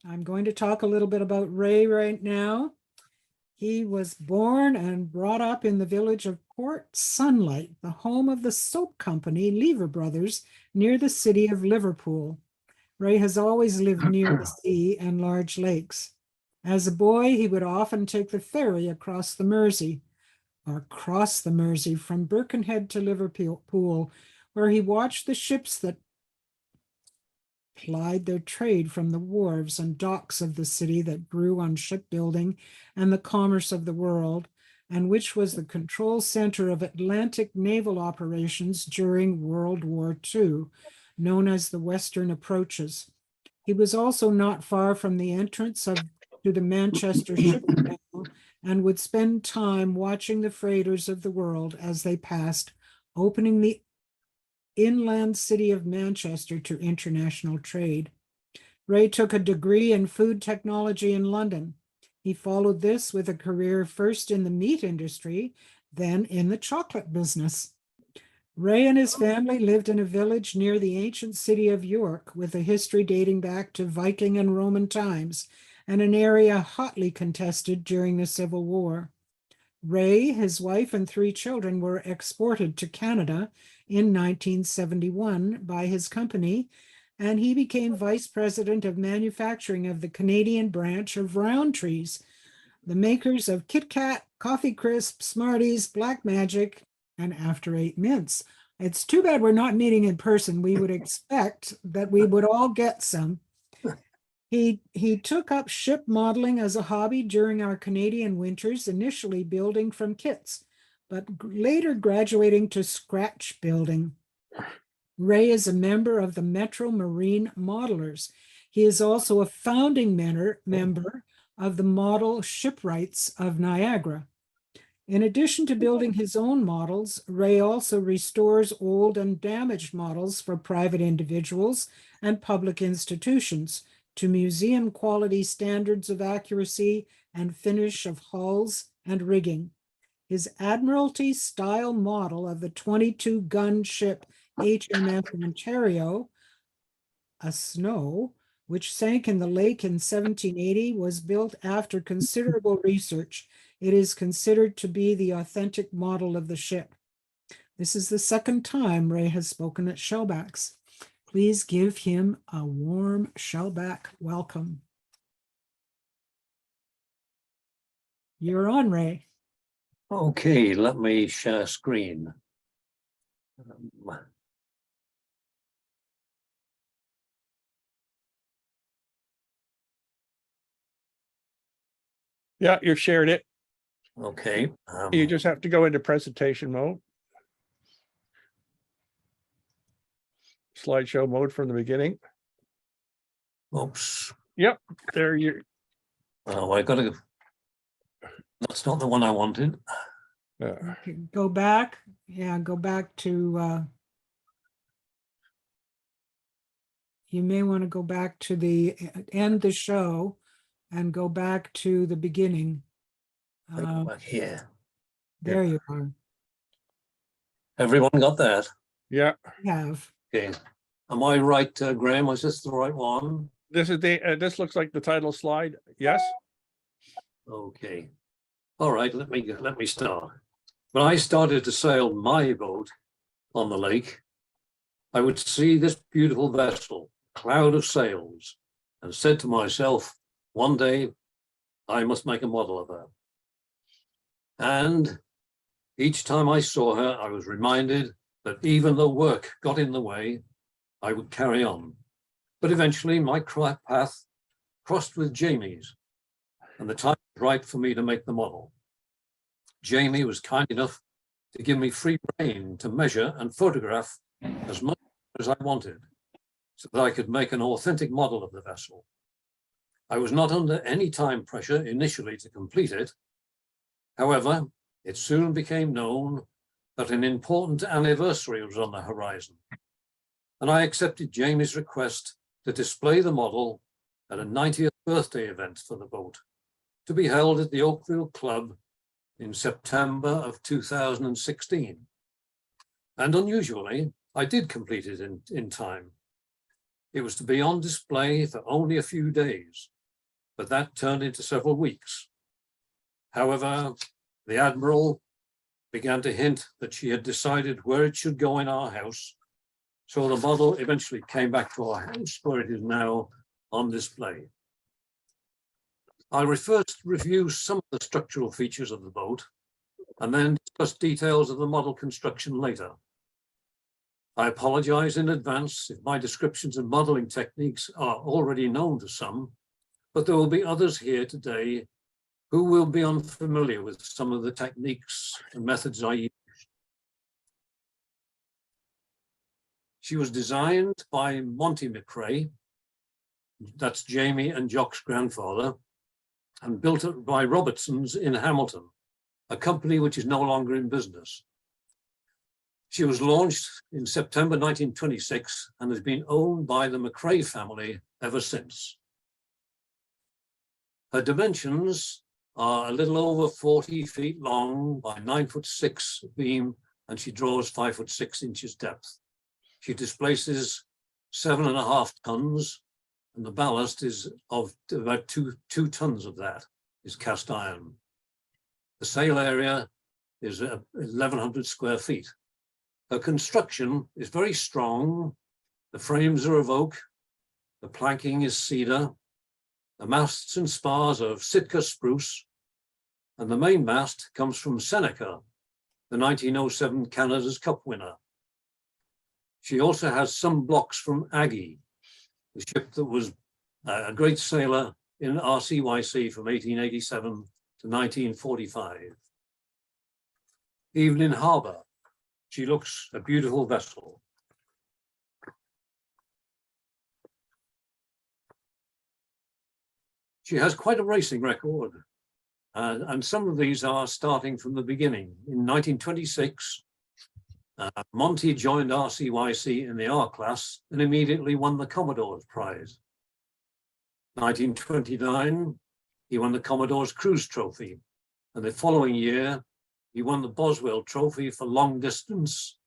I'm going to talk a little bit about Ray right now. He was born and brought up in the village of Port Sunlight, the home of the soap company Lever Brothers, near the city of Liverpool. Ray has always lived near the sea and large lakes. As a boy, he would often take the ferry across the Mersey from Birkenhead to Liverpool, where he watched the ships that plied their trade from the wharves and docks of the city that grew on shipbuilding and the commerce of the world, and which was the control center of Atlantic naval operations during World War II, known as the Western Approaches. He was also not far from the entrance to the Manchester Shipyard and would spend time watching the freighters of the world as they passed, opening the inland city of Manchester to international trade. Ray took a degree in food technology in London. He followed this with a career first in the meat industry, then in the chocolate business. Ray and his family lived in a village near the ancient city of York, with a history dating back to Viking and Roman times, and an area hotly contested during the Civil War. Ray, his wife, and 3 children were exported to Canada in 1971 by his company, and he became vice president of manufacturing of the Canadian branch of Rowntree's, the makers of Kit Kat, Coffee Crisp, Smarties, Black Magic, and After 8 Mints. It's too bad we're not meeting in person. We would expect that we would all get some. He took up ship modeling as a hobby during our Canadian winters, initially building from kits, but later graduating to scratch building. Ray is a member of the Metro Marine Modelers. He is also a founding member of the Model Shipwrights of Niagara. In addition to building his own models, Ray also restores old and damaged models for private individuals and public institutions to museum quality standards of accuracy and finish of hulls and rigging. His Admiralty style model of the 22-gun ship HMS Ontario, a Snow, which sank in the lake in 1780, was built after considerable research. It is considered to be the authentic model of the ship. This is the second time Ray has spoken at Shellbacks. Please give him a warm Shellback welcome. You're on, Ray. Okay, let me share screen. Yeah, you've shared it. Okay. You just have to go into presentation mode. Slideshow mode from the beginning. Oops. Yep, there you. Oh, I gotta. That's not the one I wanted. Okay, go back. Yeah, go back to. You may want to go back to the end the show, and go back to the beginning. Back here. There you are. Everyone got that? Yeah. You have. Okay. Am I right, Graham? Was this the right one? This is the. This looks like the title slide. Yes. Okay. All right. Let me start. When I started to sail my boat on the lake, I would see this beautiful vessel, cloud of sails, and said to myself, one day I must make a model of her. And each time I saw her, I was reminded that even though work got in the way, I would carry on. But eventually my path crossed with Jamie's, and the time was right for me to make the model. Jamie was kind enough to give me free rein to measure and photograph as much as I wanted, so that I could make an authentic model of the vessel. I was not under any time pressure initially to complete it. However, it soon became known that an important anniversary was on the horizon, and I accepted Jamie's request to display the model at a 90th birthday event for the boat, to be held at the Oakville Club in September of 2016. And unusually, I did complete it in time. It was to be on display for only a few days, but that turned into several weeks. However, the Admiral began to hint that she had decided where it should go in our house, so the model eventually came back to our house, where it is now on display. I'll first review some of the structural features of the boat and then discuss details of the model construction later. I apologize in advance if my descriptions and modeling techniques are already known to some, but there will be others here today who will be unfamiliar with some of the techniques and methods I use. She was designed by Montye Macrae, that's Jamie and Jock's grandfather, and built by Robertson's in Hamilton, a company which is no longer in business. She was launched in September 1926 and has been owned by the Macrae family ever since. Her dimensions are a little over 40 feet long by 9'6" beam, and she draws 5'6" depth. She displaces 7.5 tons, and the ballast is of about two tons of that is cast iron. The sail area is 1,100 square feet. Her construction is very strong. The frames are of oak. The planking is cedar. The masts and spars are of Sitka spruce. And the mainmast comes from Seneca, the 1907 Canada's Cup winner. She also has some blocks from AGGIE, the ship that was a great sailor in R.C.Y.C. from 1887 to 1945. Even in harbour, she looks a beautiful vessel. She has quite a racing record, and some of these are starting from the beginning. In 1926, Montye joined R.C.Y.C. in the R class and immediately won the Commodore's prize. 1929, he won the Commodore's Cruise Trophy, and the following year, he won the Boswell Trophy for long distance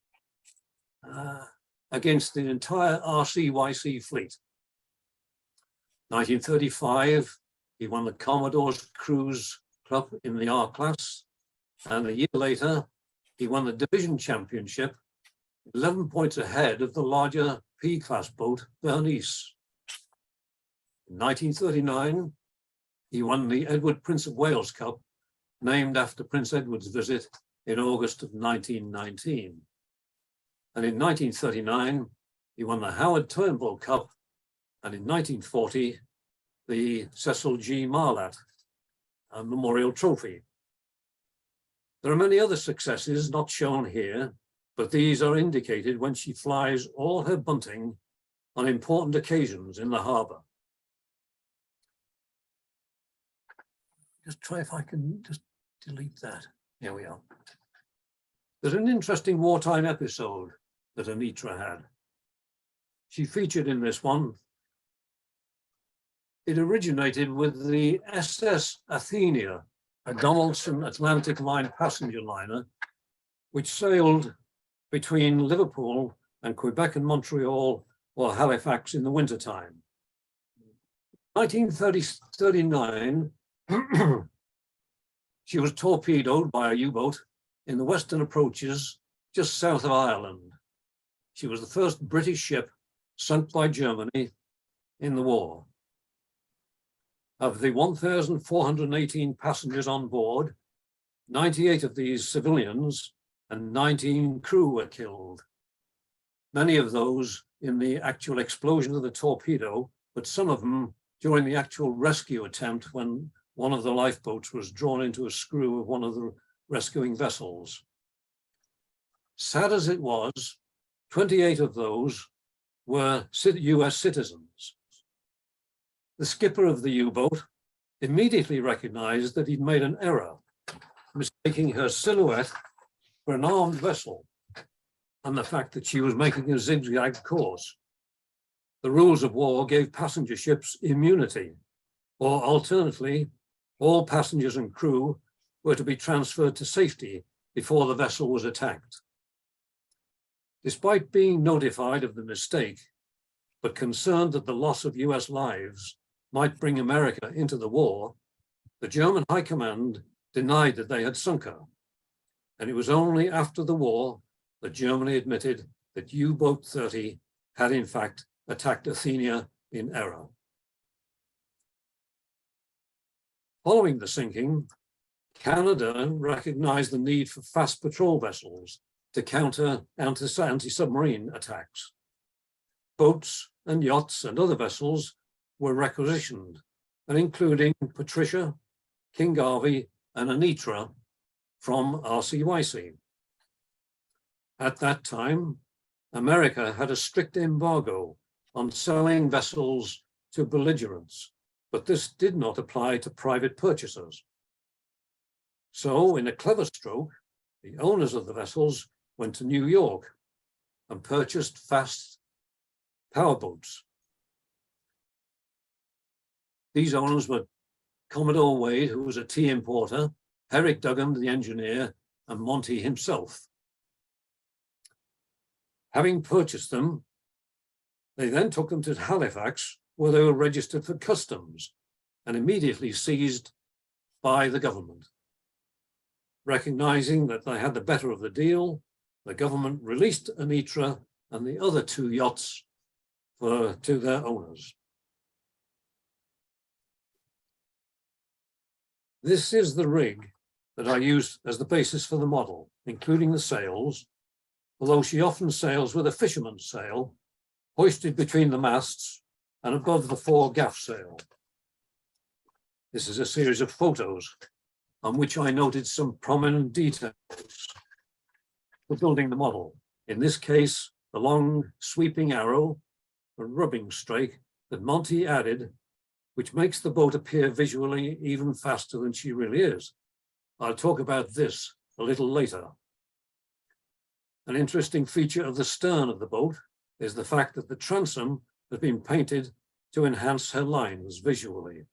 against the entire R.C.Y.C. fleet. 1935, he won the Commodore's Cruise Club in the R class, and a year later, he won the division championship, 11 points ahead of the larger P-class boat, Bernice. In 1939, he won the Edward Prince of Wales Cup, named after Prince Edward's visit in August of 1919. And in 1939, he won the Howard Turnbull Cup, and in 1940, the Cecil G. Marlatt Memorial Trophy. There are many other successes not shown here, but these are indicated when she flies all her bunting on important occasions in the harbour. Just try if I can just delete that. Here we are. There's an interesting wartime episode that Anitra had. She featured in this one. It originated with the SS Athenia, a Donaldson Atlantic Line passenger liner, which sailed between Liverpool and Quebec and Montreal or Halifax in the wintertime. 1939, she was torpedoed by a U-boat in the western approaches just south of Ireland. She was the first British ship sunk by Germany in the war. Of the 1,418 passengers on board, 98 of these civilians and 19 crew were killed. Many of those in the actual explosion of the torpedo, but some of them during the actual rescue attempt when one of the lifeboats was drawn into a screw of one of the rescuing vessels. Sad as it was, 28 of those were US citizens. The skipper of the U-boat immediately recognized that he'd made an error, mistaking her silhouette for an armed vessel and the fact that she was making a zigzag course. The rules of war gave passenger ships immunity, or alternately, all passengers and crew were to be transferred to safety before the vessel was attacked. Despite being notified of the mistake, but concerned that the loss of US lives might bring America into the war, the German High Command denied that they had sunk her. And it was only after the war that Germany admitted that U-boat 30 had in fact attacked Athenia in error. Following the sinking, Canada recognized the need for fast patrol vessels to counter anti-submarine attacks. Boats and yachts and other vessels were requisitioned, and including Patricia, King Garvey, and Anitra from R.C.Y.C. At that time, America had a strict embargo on selling vessels to belligerents, but this did not apply to private purchasers. So, in a clever stroke, the owners of the vessels went to New York and purchased fast powerboats. These owners were Commodore Wade, who was a tea importer, Herrick Duggan, the engineer, and Montye himself. Having purchased them, they then took them to Halifax, where they were registered for customs and immediately seized by the government. Recognizing that they had the better of the deal, the government released Anitra and the other 2 yachts to their owners. This is the rig that I used as the basis for the model, including the sails, although she often sails with a fisherman's sail, hoisted between the masts and above the fore gaff sail. This is a series of photos on which I noted some prominent details for building the model. In this case, the long sweeping arrow, a rubbing strake that Montye added, which makes the boat appear visually even faster than she really is. I'll talk about this a little later. An interesting feature of the stern of the boat is the fact that the transom has been painted to enhance her lines visually.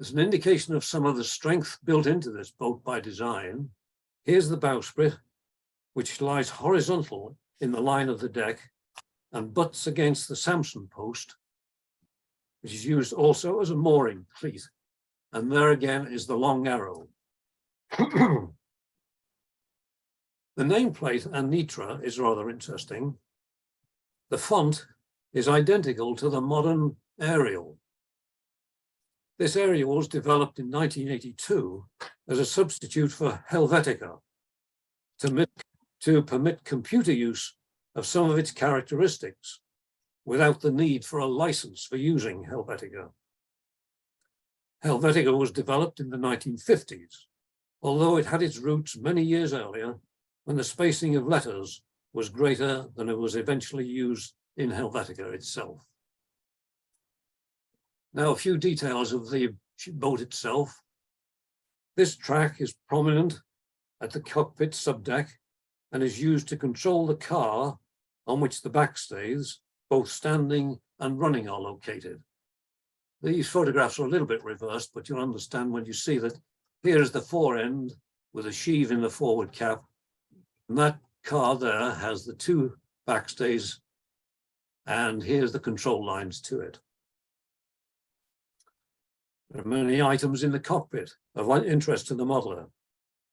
As an indication of some of the strength built into this boat by design, here's the bowsprit, which lies horizontal in the line of the deck and butts against the Samson post, which is used also as a mooring cleat. And there again is the long arrow. The nameplate Anitra is rather interesting. The font is identical to the modern Arial. This Arial was developed in 1982 as a substitute for Helvetica to permit computer use of some of its characteristics without the need for a license for using Helvetica. Helvetica was developed in the 1950s, although it had its roots many years earlier when the spacing of letters was greater than it was eventually used in Helvetica itself. Now, a few details of the boat itself. This track is prominent at the cockpit subdeck and is used to control the car on which the backstays, both standing and running, are located. These photographs are a little bit reversed, but you'll understand when you see that here is the fore end with a sheave in the forward cap. And that car there has the 2 backstays, and here's the control lines to it. There are many items in the cockpit of interest to the modeler.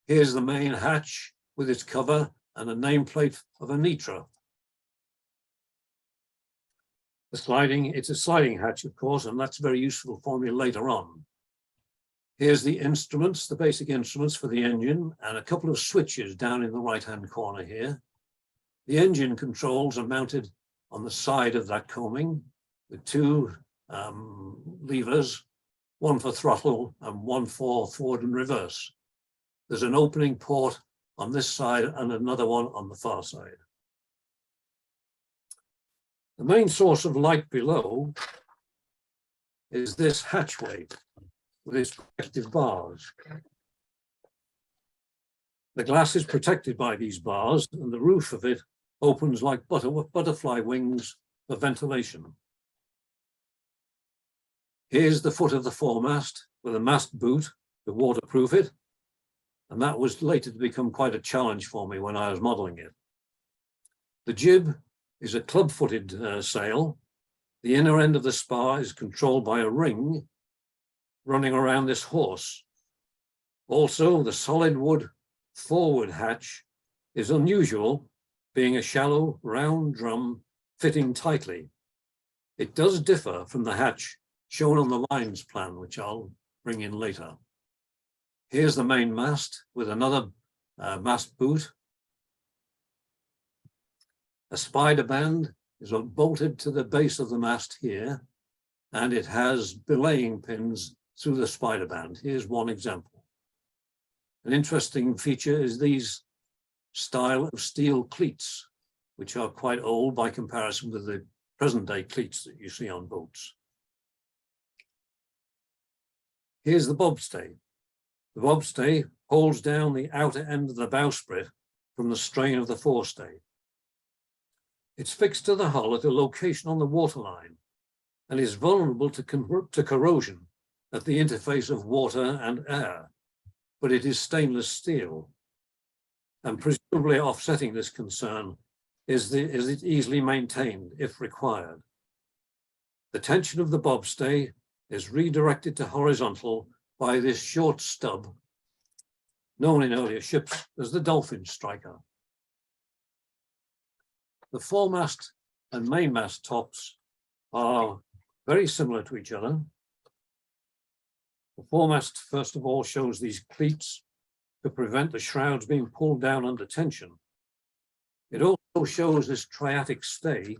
Here's the main hatch with its cover and a nameplate of Anitra. It's a sliding hatch, of course, and that's very useful for me later on. Here's the instruments, the basic instruments for the engine, and a couple of switches down in the right-hand corner here. The engine controls are mounted on the side of that combing with 2 levers, one for throttle and one for forward and reverse. There's an opening port on this side and another one on the far side. The main source of light below is this hatchway with its protective bars. The glass is protected by these bars, and the roof of it opens like butterfly wings for ventilation. Here's the foot of the foremast with a mast boot to waterproof it, and that was later to become quite a challenge for me when I was modeling it. The jib is a club-footed sail. The inner end of the spar is controlled by a ring running around this horse. Also, the solid wood forward hatch is unusual, being a shallow round drum fitting tightly. It does differ from the hatch shown on the lines plan, which I'll bring in later. Here's the main mast with another mast boot. A spider band is bolted to the base of the mast here, and it has belaying pins through the spider band. Here's one example. An interesting feature is these style of steel cleats, which are quite old by comparison with the present day cleats that you see on boats. Here's the bobstay. The bobstay holds down the outer end of the bowsprit from the strain of the forestay. It's fixed to the hull at a location on the waterline and is vulnerable to corrosion at the interface of water and air, but it is stainless steel. And presumably offsetting this concern is it easily maintained if required. The tension of the bobstay is redirected to horizontal by this short stub, known in earlier ships as the dolphin striker. The foremast and mainmast tops are very similar to each other. The foremast, first of all, shows these cleats to prevent the shrouds being pulled down under tension. It also shows this triatic stay,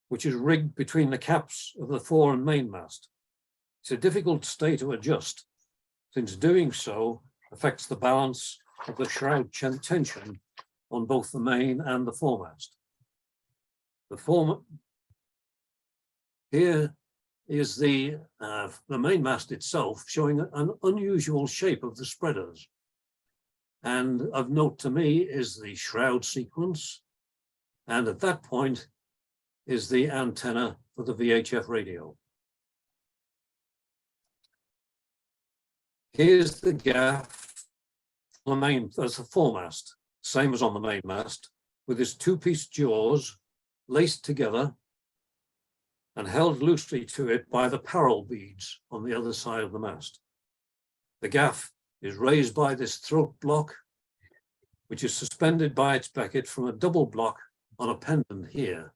which is rigged between the caps of the fore and mainmast. It's a difficult stay to adjust, since doing so affects the balance of the shroud tension on both the main and the foremast. Here is the mainmast itself, showing an unusual shape of the spreaders. And of note to me is the shroud sequence. And at that point is the antenna for the VHF radio. Here's the gaff on the main, as the foremast, same as on the mainmast, with its two-piece jaws laced together and held loosely to it by the parrel beads on the other side of the mast. The gaff is raised by this throat block, which is suspended by its becket from a double block on a pendant here,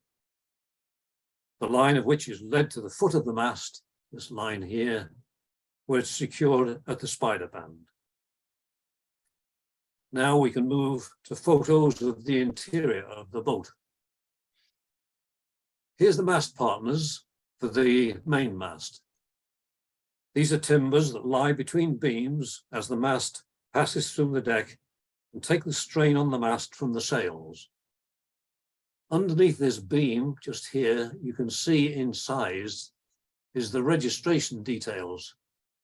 the line of which is led to the foot of the mast, this line here, where it's secured at the spider band. Now we can move to photos of the interior of the boat. Here's the mast partners for the main mast. These are timbers that lie between beams as the mast passes through the deck and take the strain on the mast from the sails. Underneath this beam, just here, you can see incised is the registration details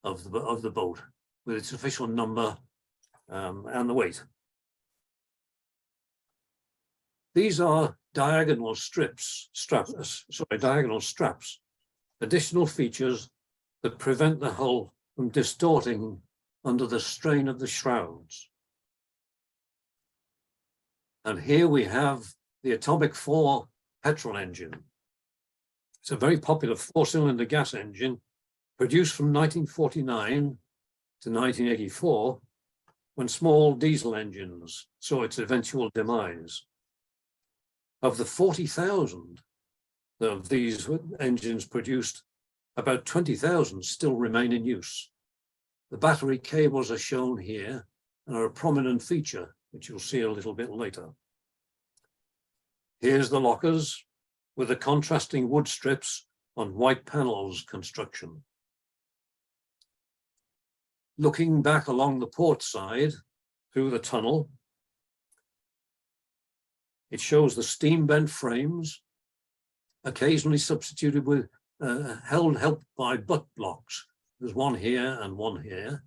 of the boat with its official number and the weight. These are diagonal straps, additional features that prevent the hull from distorting under the strain of the shrouds. And here we have the Atomic 4 petrol engine. It's a very popular four-cylinder gas engine produced from 1949 to 1984, when small diesel engines saw its eventual demise. Of the 40,000 of these engines produced, about 20,000 still remain in use. The battery cables are shown here and are a prominent feature, which you'll see a little bit later. Here's the lockers with the contrasting wood strips on white panels construction. Looking back along the port side through the tunnel, it shows the steam bent frames, occasionally substituted with helped by butt blocks. There's one here and one here.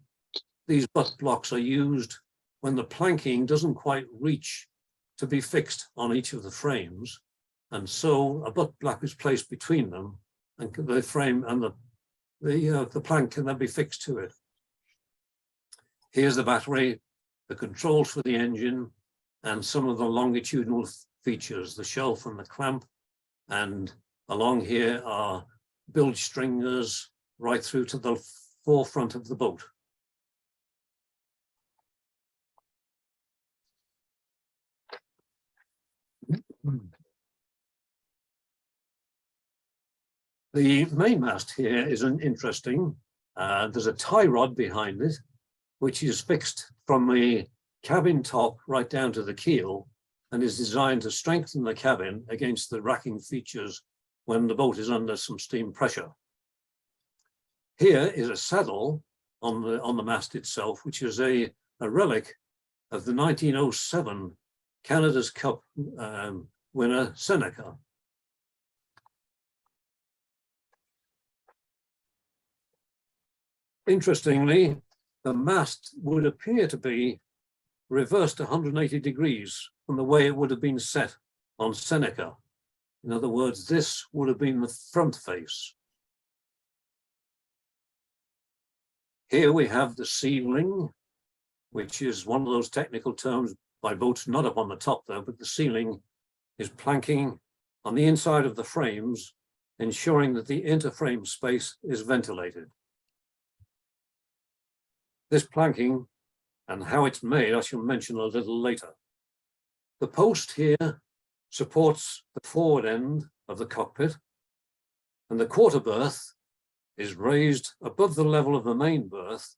These butt blocks are used when the planking doesn't quite reach to be fixed on each of the frames. And so a butt block is placed between them, and the frame and the plank can then be fixed to it. Here's the battery, the controls for the engine, and some of the longitudinal features, the shelf and the clamp, and along here are bilge stringers right through to the forefront of the boat. The mainmast here is an interesting. There's a tie rod behind it, which is fixed from the cabin top right down to the keel and is designed to strengthen the cabin against the racking features when the boat is under some steam pressure. Here is a saddle on the mast itself, which is a relic of the 1907 Canada's Cup winner Seneca. Interestingly, the mast would appear to be reversed 180 degrees from the way it would have been set on Seneca. In other words, this would have been the front face. Here we have the ceiling, which is one of those technical terms by boats not up on the top though, but the ceiling is planking on the inside of the frames, ensuring that the interframe space is ventilated. This planking and how it's made, I shall mention a little later. The post here supports the forward end of the cockpit, and the quarter berth is raised above the level of the main berth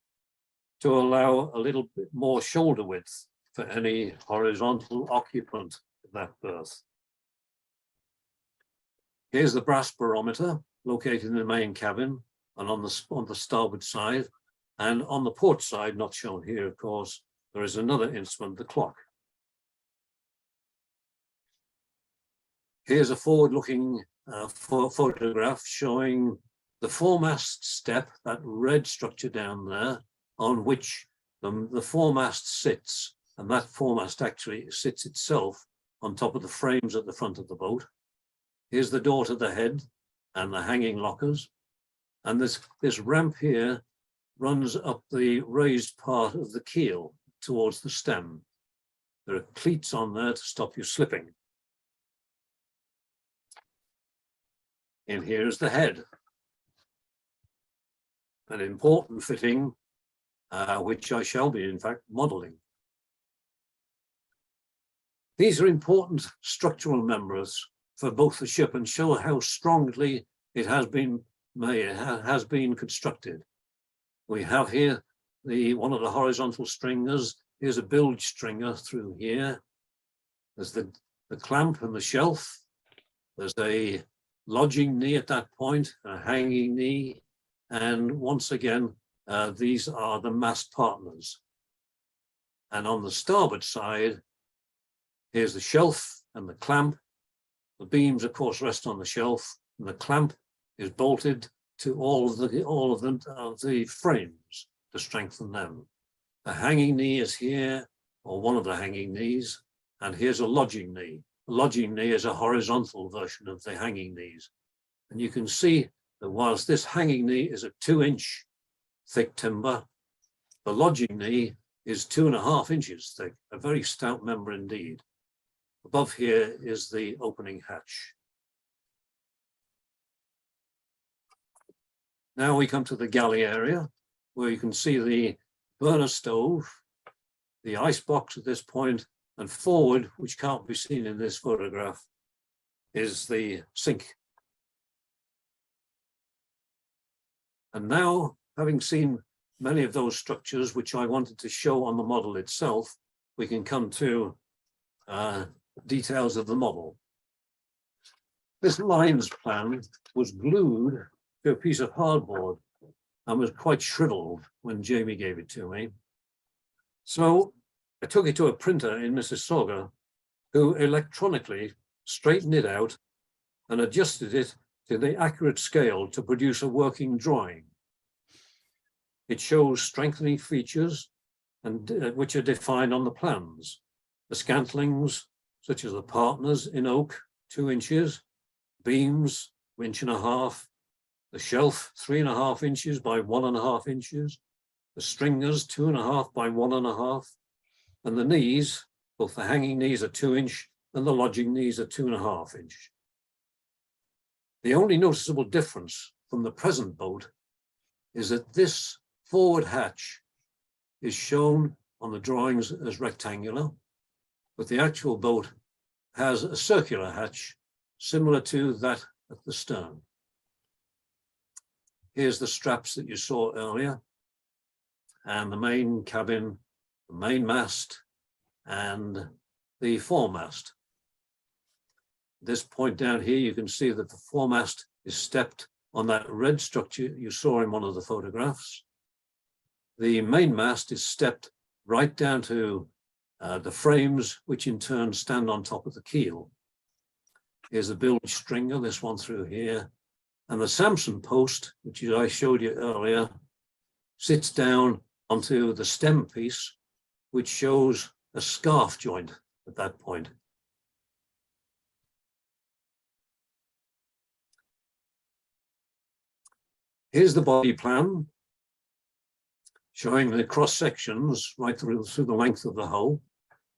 to allow a little bit more shoulder width for any horizontal occupant of that berth. Here's the brass barometer located in the main cabin and on the starboard side. And on the port side, not shown here, of course, there is another instrument, the clock. Here's a forward-looking photograph showing the foremast step, that red structure down there, on which the foremast sits. And that foremast actually sits itself on top of the frames at the front of the boat. Here's the door to the head and the hanging lockers. And this ramp here runs up the raised part of the keel towards the stem. There are cleats on there to stop you slipping. And here's the head. An important fitting, which I shall be, in fact, modeling. These are important structural members for both the ship and show how strongly it has been made, has been constructed. We have here one of the horizontal stringers. Here's a bilge stringer through here. There's the clamp and the shelf. There's a lodging knee at that point, a hanging knee. And once again, these are the mast partners. And on the starboard side, here's the shelf and the clamp. The beams, of course, rest on the shelf, and the clamp is bolted to all of the frames to strengthen them. The hanging knee is here, or one of the hanging knees, and here's a lodging knee. The lodging knee is a horizontal version of the hanging knees. And you can see that whilst this hanging knee is a 2-inch thick timber, the lodging knee is 2.5 inches thick, a very stout member indeed. Above here is the opening hatch. Now we come to the galley area, where you can see the burner stove, the ice box at this point, and forward, which can't be seen in this photograph, is the sink. And now, having seen many of those structures, which I wanted to show on the model itself, we can come to details of the model. This lines plan was glued to a piece of hardboard and was quite shriveled when Jamie gave it to me. So I took it to a printer in Mississauga, who electronically straightened it out and adjusted it to the accurate scale to produce a working drawing. It shows strengthening features and which are defined on the plans. The scantlings, such as the partners in oak, 2 inches, beams, 1.5 inches, the shelf, 3.5 inches by 1.5 inches, the stringers, 2.5 by 1.5, and the knees, both the hanging knees are 2 inch and the lodging knees are 2.5 inch. The only noticeable difference from the present boat is that this forward hatch is shown on the drawings as rectangular, but the actual boat has a circular hatch similar to that at the stern. Here's the straps that you saw earlier, and the main cabin, the mainmast, and the foremast. This point down here, you can see that the foremast is stepped on that red structure you saw in one of the photographs. The mainmast is stepped right down to the frames, which in turn stand on top of the keel. Here's the bilge stringer, this one through here. And the Samson post, which I showed you earlier, sits down onto the stem piece, which shows a scarf joint at that point. Here's the body plan, showing the cross sections right through the length of the hull.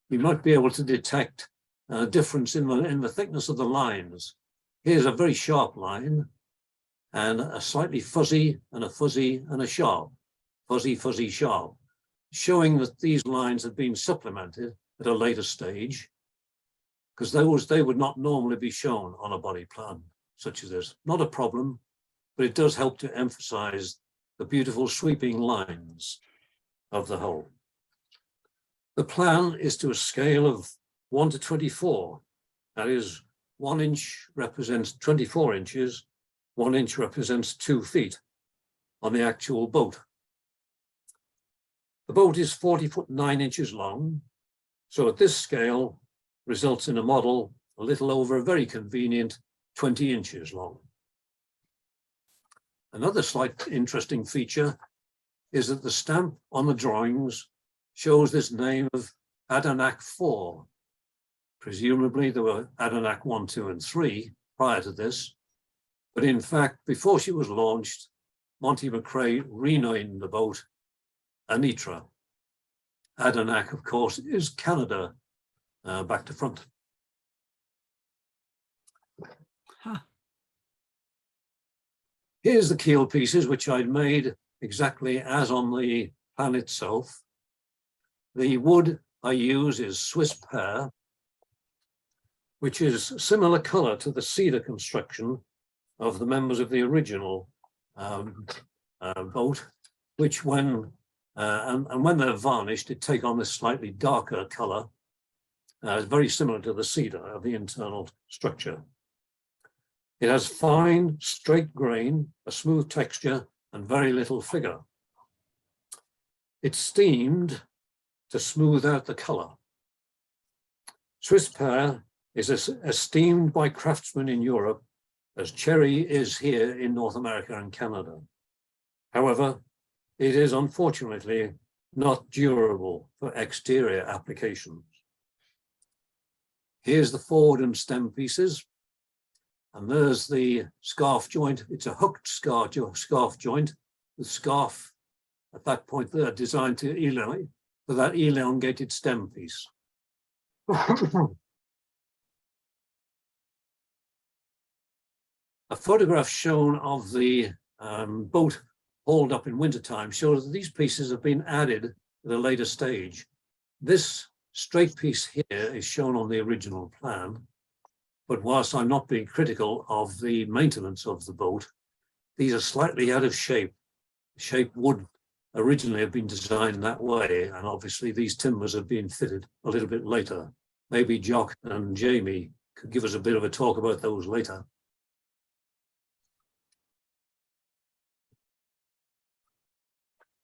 You might be able to detect a difference in the thickness of the lines. Here's a very sharp line, and a slightly fuzzy, and a fuzzy, and a sharp. Fuzzy, fuzzy, sharp. Showing that these lines have been supplemented at a later stage, because they would not normally be shown on a body plan such as this. Not a problem, but it does help to emphasize the beautiful sweeping lines of the hull. The plan is to a scale of 1 to 24. That is, 1 inch represents 24 inches, 1 inch represents 2 feet on the actual boat. The boat is 40 foot 9 inches long, so at this scale results in a model a little over a very convenient 20 inches long. Another slight interesting feature is that the stamp on the drawings shows this name of ADANAC IV. Presumably there were ADANAC I, II, and III prior to this, but in fact, before she was launched, Montye Macrae renamed the boat Anitra. ADANAC, of course, is Canada back to front. Huh. Here's the keel pieces, which I'd made exactly as on the plan itself. The wood I use is Swiss pear, which is similar color to the cedar construction of the members of the original boat, which when they're varnished, it take on this slightly darker color, very similar to the cedar of the internal structure. It has fine, straight grain, a smooth texture, and very little figure. It's steamed to smooth out the color. Swiss pear is esteemed by craftsmen in Europe as cherry is here in North America and Canada. However, it is unfortunately not durable for exterior applications. Here's the forward and stem pieces. And there's the scarf joint. It's a hooked scarf joint with scarf at that point there designed to elongate for that elongated stem piece. A photograph shown of the boat hauled up in wintertime shows that these pieces have been added at a later stage. This straight piece here is shown on the original plan. But whilst I'm not being critical of the maintenance of the boat, these are slightly out of shape. Shape would originally have been designed that way, and obviously these timbers have been fitted a little bit later. Maybe Jock and Jamie could give us a bit of a talk about those later.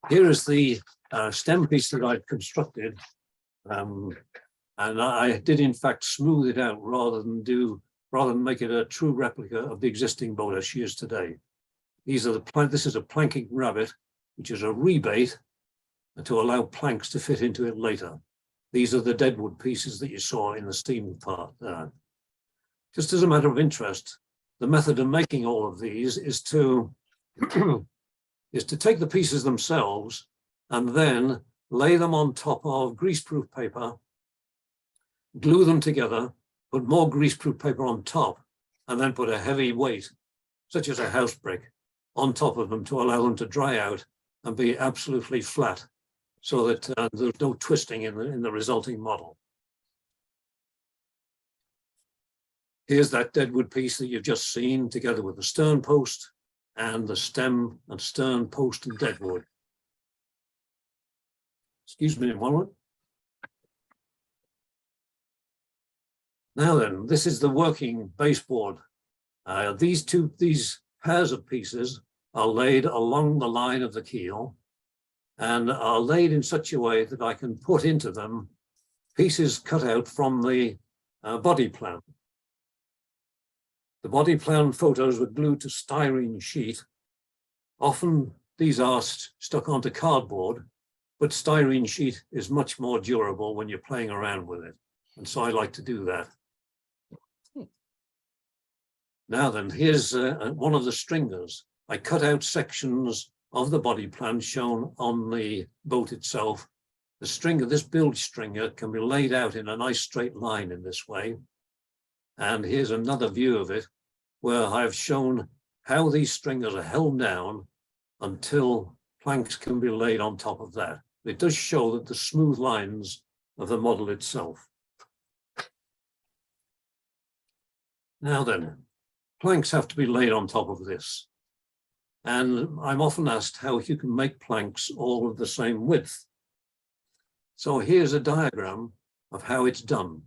Here is the stem piece that I've constructed. And I did in fact smooth it out rather than make it a true replica of the existing boat as she is today. This is a planking rabbet, which is a rebate to allow planks to fit into it later. These are the deadwood pieces that you saw in the steam part there. Just as a matter of interest, the method of making all of these is to take the pieces themselves and then lay them on top of greaseproof paper, glue them together, put more greaseproof paper on top, and then put a heavy weight, such as a house brick, on top of them to allow them to dry out and be absolutely flat, so that there's no twisting in the resulting model. Here's that deadwood piece that you've just seen, together with the stern post and the stem and stern post and deadwood. Excuse me a moment. Now then, this is the working baseboard. These pairs of pieces are laid along the line of the keel and are laid in such a way that I can put into them pieces cut out from the body plan. The body plan photos were glued to styrene sheet. Often these are stuck onto cardboard, but styrene sheet is much more durable when you're playing around with it. And so I like to do that. Now then, here's one of the stringers. I cut out sections of the body plan shown on the boat itself. The stringer, this bilge stringer, can be laid out in a nice straight line in this way. And here's another view of it, where I've shown how these stringers are held down until planks can be laid on top of that. It does show that the smooth lines of the model itself. Now then, planks have to be laid on top of this. And I'm often asked how you can make planks all of the same width. So here's a diagram of how it's done.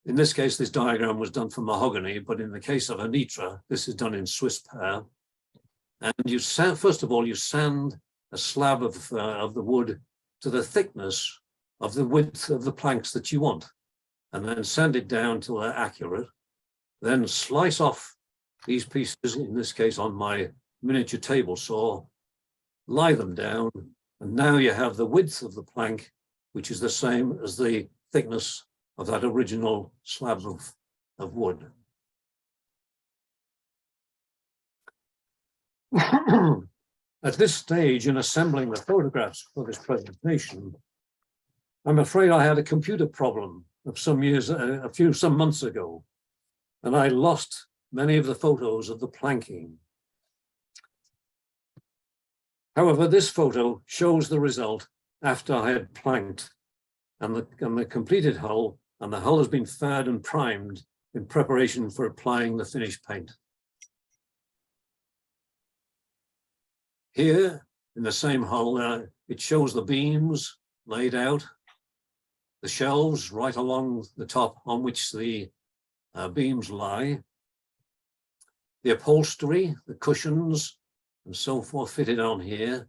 In this case, this diagram was done for mahogany, but in the case of Anitra, this is done in Swiss pear. And you sand, first of all, you sand a slab of the wood to the thickness of the width of the planks that you want, and then sand it down till they're accurate. Then slice off these pieces, in this case on my miniature table saw, lie them down, and now you have the width of the plank, which is the same as the thickness of that original slab of wood. At this stage in assembling the photographs for this presentation, I'm afraid I had a computer problem of some months ago, and I lost many of the photos of the planking. However, this photo shows the result after I had planked and the completed hull, and the hull has been faired and primed in preparation for applying the finished paint. Here, in the same hull, it shows the beams laid out, the shelves right along the top on which the beams lie, the upholstery, the cushions, and so forth fitted on here,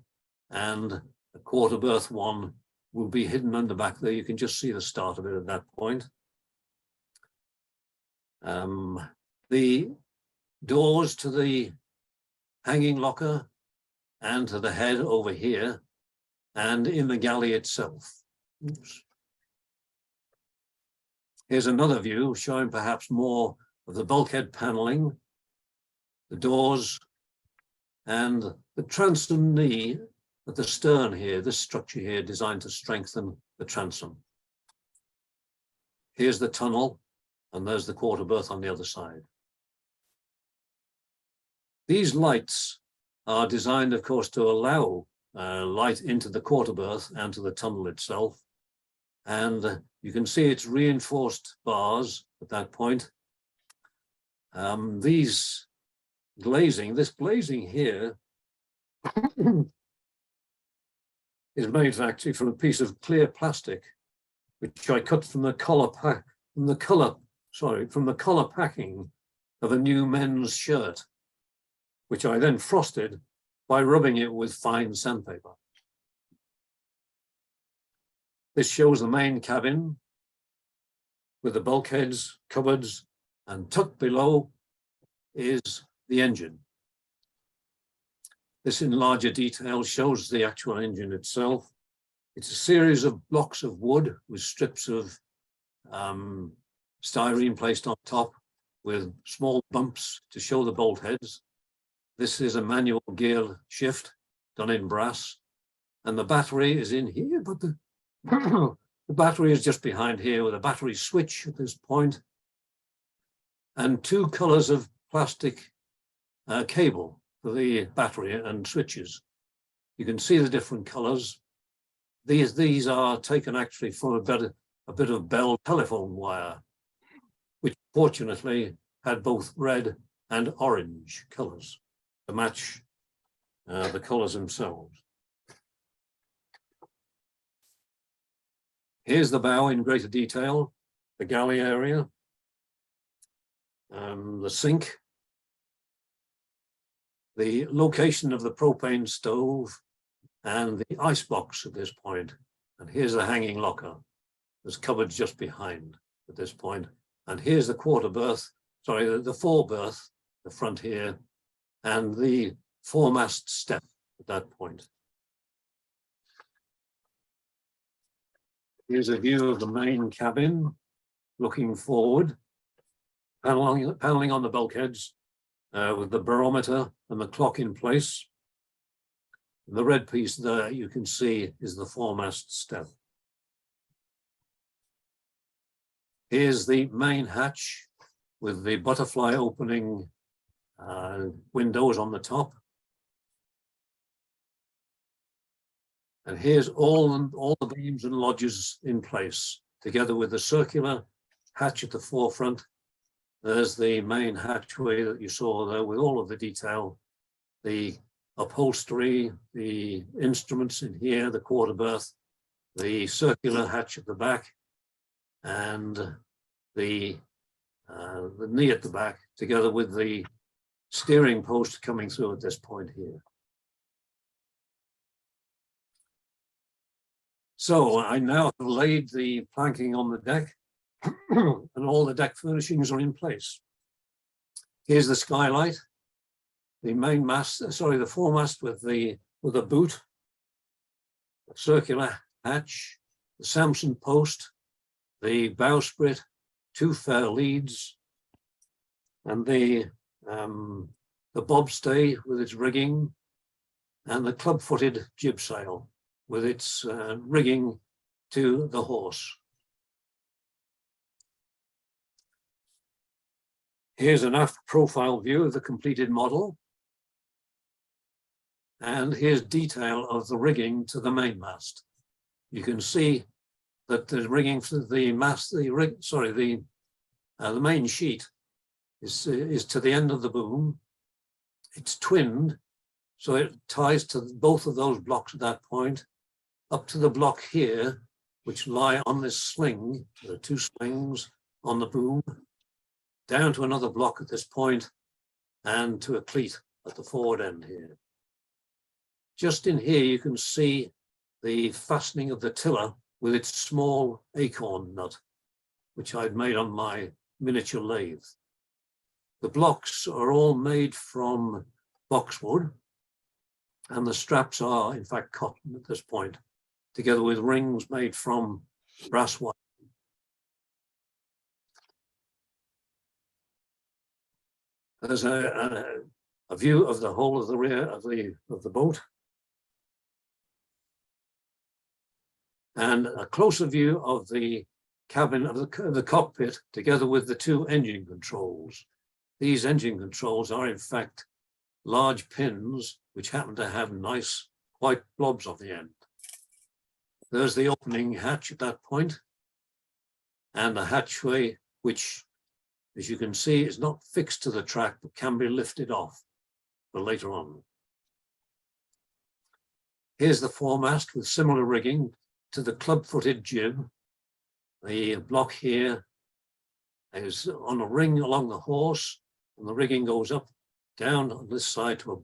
and a quarter berth one will be hidden under back there. You can just see the start of it at that point. The doors to the hanging locker and to the head over here, and in the galley itself. Oops. Here's another view showing perhaps more of the bulkhead paneling, the doors, and the transom knee at the stern here, this structure here designed to strengthen the transom. Here's the tunnel, and there's the quarter berth on the other side. These lights are designed, of course, to allow light into the quarter berth and to the tunnel itself. And you can see it's reinforced bars at that point. This glazing here is made actually from a piece of clear plastic, which I cut from the collar packing of a new men's shirt, which I then frosted by rubbing it with fine sandpaper. This shows the main cabin with the bulkheads, cupboards, and tucked below is the engine. This in larger detail shows the actual engine itself. It's a series of blocks of wood with strips of styrene placed on top with small bumps to show the bolt heads. This is a manual gear shift done in brass, and the battery is in here, but The battery is just behind here with a battery switch at this point, and two colors of plastic cable for the battery and switches. You can see the different colors. These are taken actually from a bit of Bell telephone wire, which fortunately had both red and orange colors to match the colors themselves. Here's the bow in greater detail, the galley area, the sink, the location of the propane stove, and the ice box at this point. And here's the hanging locker. There's cupboards just behind at this point. And here's the quarter berth, sorry, the fore berth, the front here, and the foremast step at that point. Here's a view of the main cabin, looking forward, paneling on the bulkheads with the barometer and the clock in place. The red piece there you can see is the foremast step. Here's the main hatch with the butterfly opening windows on the top. And here's all the beams and lodges in place, together with the circular hatch at the forefront. There's the main hatchway that you saw there with all of the detail, the upholstery, the instruments in here, the quarter berth, the circular hatch at the back, and the knee at the back, together with the steering post coming through at this point here. So I now have laid the planking on the deck and all the deck furnishings are in place. Here's the skylight, the main mast, sorry, the foremast with a boot, a circular hatch, the Samson post, the bowsprit, two fair leads, and the bobstay with its rigging, and the club-footed jib sail with its rigging to the horse. Here's an aft profile view of the completed model. And here's detail of the rigging to the mainmast. You can see that the rigging for the mast, the main sheet is to the end of the boom. It's twinned, so it ties to both of those blocks at that point, up to the block here, which lie on this sling. There are two slings on the boom, down to another block at this point, and to a cleat at the forward end here. Just in here, you can see the fastening of the tiller with its small acorn nut, which I'd made on my miniature lathe. The blocks are all made from boxwood, and the straps are, in fact, cotton at this point, together with rings made from brass wire. There's a view of the whole of the rear of the boat, and a closer view of the cabin of the cockpit, together with the two engine controls. These engine controls are, in fact, large pins which happen to have nice white blobs on the end. There's the opening hatch at that point, and the hatchway, which, as you can see, is not fixed to the track, but can be lifted off for later on. Here's the foremast with similar rigging to the club-footed jib. The block here is on a ring along the horse, and the rigging goes up, down on this side to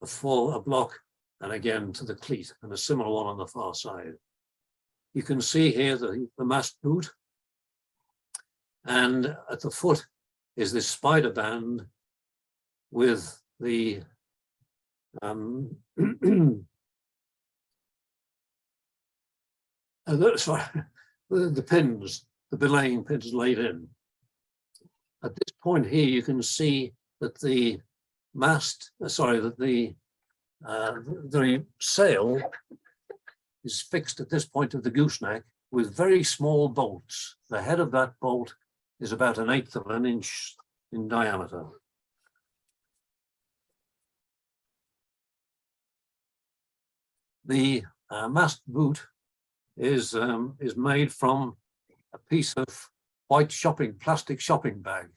a block, and again to the cleat, and a similar one on the far side. You can see here the mast boot, and at the foot is this spider band with the the pins, the belaying pins laid in. At this point here, you can see that the mast, that the sail is fixed at this point of the gooseneck with very small bolts. The head of that bolt is about 1/8 of an inch in diameter. The mast boot is made from a piece of white plastic shopping bag,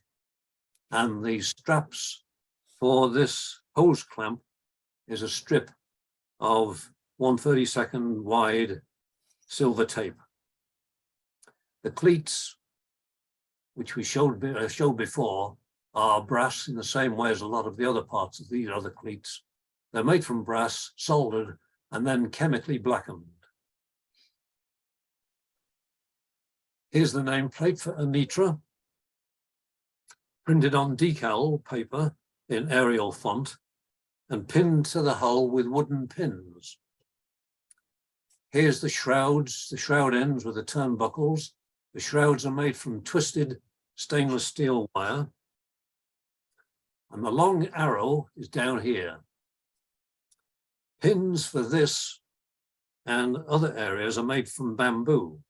and the straps for this hose clamp is a strip of 1/32 wide silver tape. The cleats, which we showed before, are brass in the same way as a lot of the other parts of these other cleats. They're made from brass, soldered, and then chemically blackened. Here's the nameplate for Anitra, printed on decal paper in Arial font and pinned to the hull with wooden pins. Here's the shrouds, the shroud ends with the turnbuckles. The shrouds are made from twisted stainless steel wire. And the long arrow is down here. Pins for this and other areas are made from bamboo.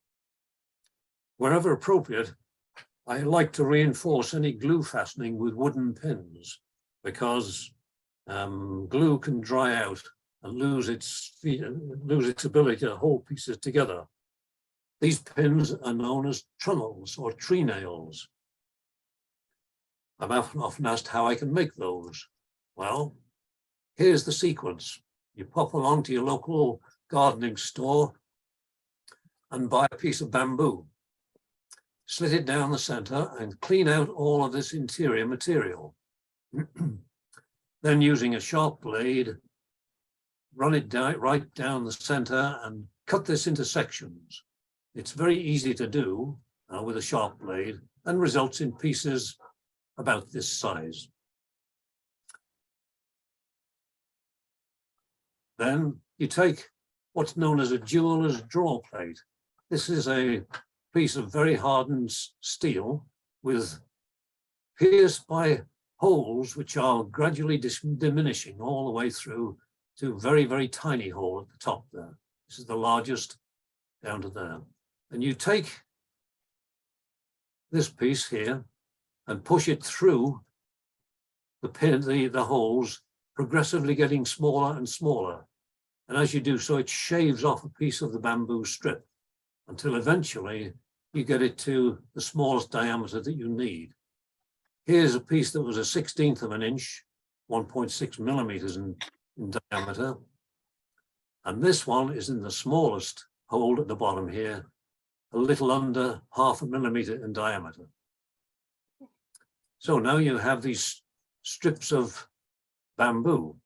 Wherever appropriate, I like to reinforce any glue fastening with wooden pins, because glue can dry out and lose its ability to hold pieces together. These pins are known as trunnels or tree nails. I'm often asked how I can make those. Well, here's the sequence. You pop along to your local gardening store and buy a piece of bamboo. Slit it down the center and clean out all of this interior material. Then, using a sharp blade, run it right down the center and cut this into sections. It's very easy to do with a sharp blade and results in pieces about this size. Then you take what's known as a jeweler's draw plate. This is a piece of very hardened steel with pierced by holes which are gradually diminishing all the way through to a very, very tiny hole at the top there. This is the largest down to there. And you take this piece here and push it through the holes, progressively getting smaller and smaller. And as you do so, it shaves off a piece of the bamboo strip until eventually you get it to the smallest diameter that you need. Here's a piece that was 1/16 of an inch, 1.6 millimeters in diameter. And this one is in the smallest hole at the bottom here, a little under 0.5 millimeter in diameter. So now you have these strips of bamboo.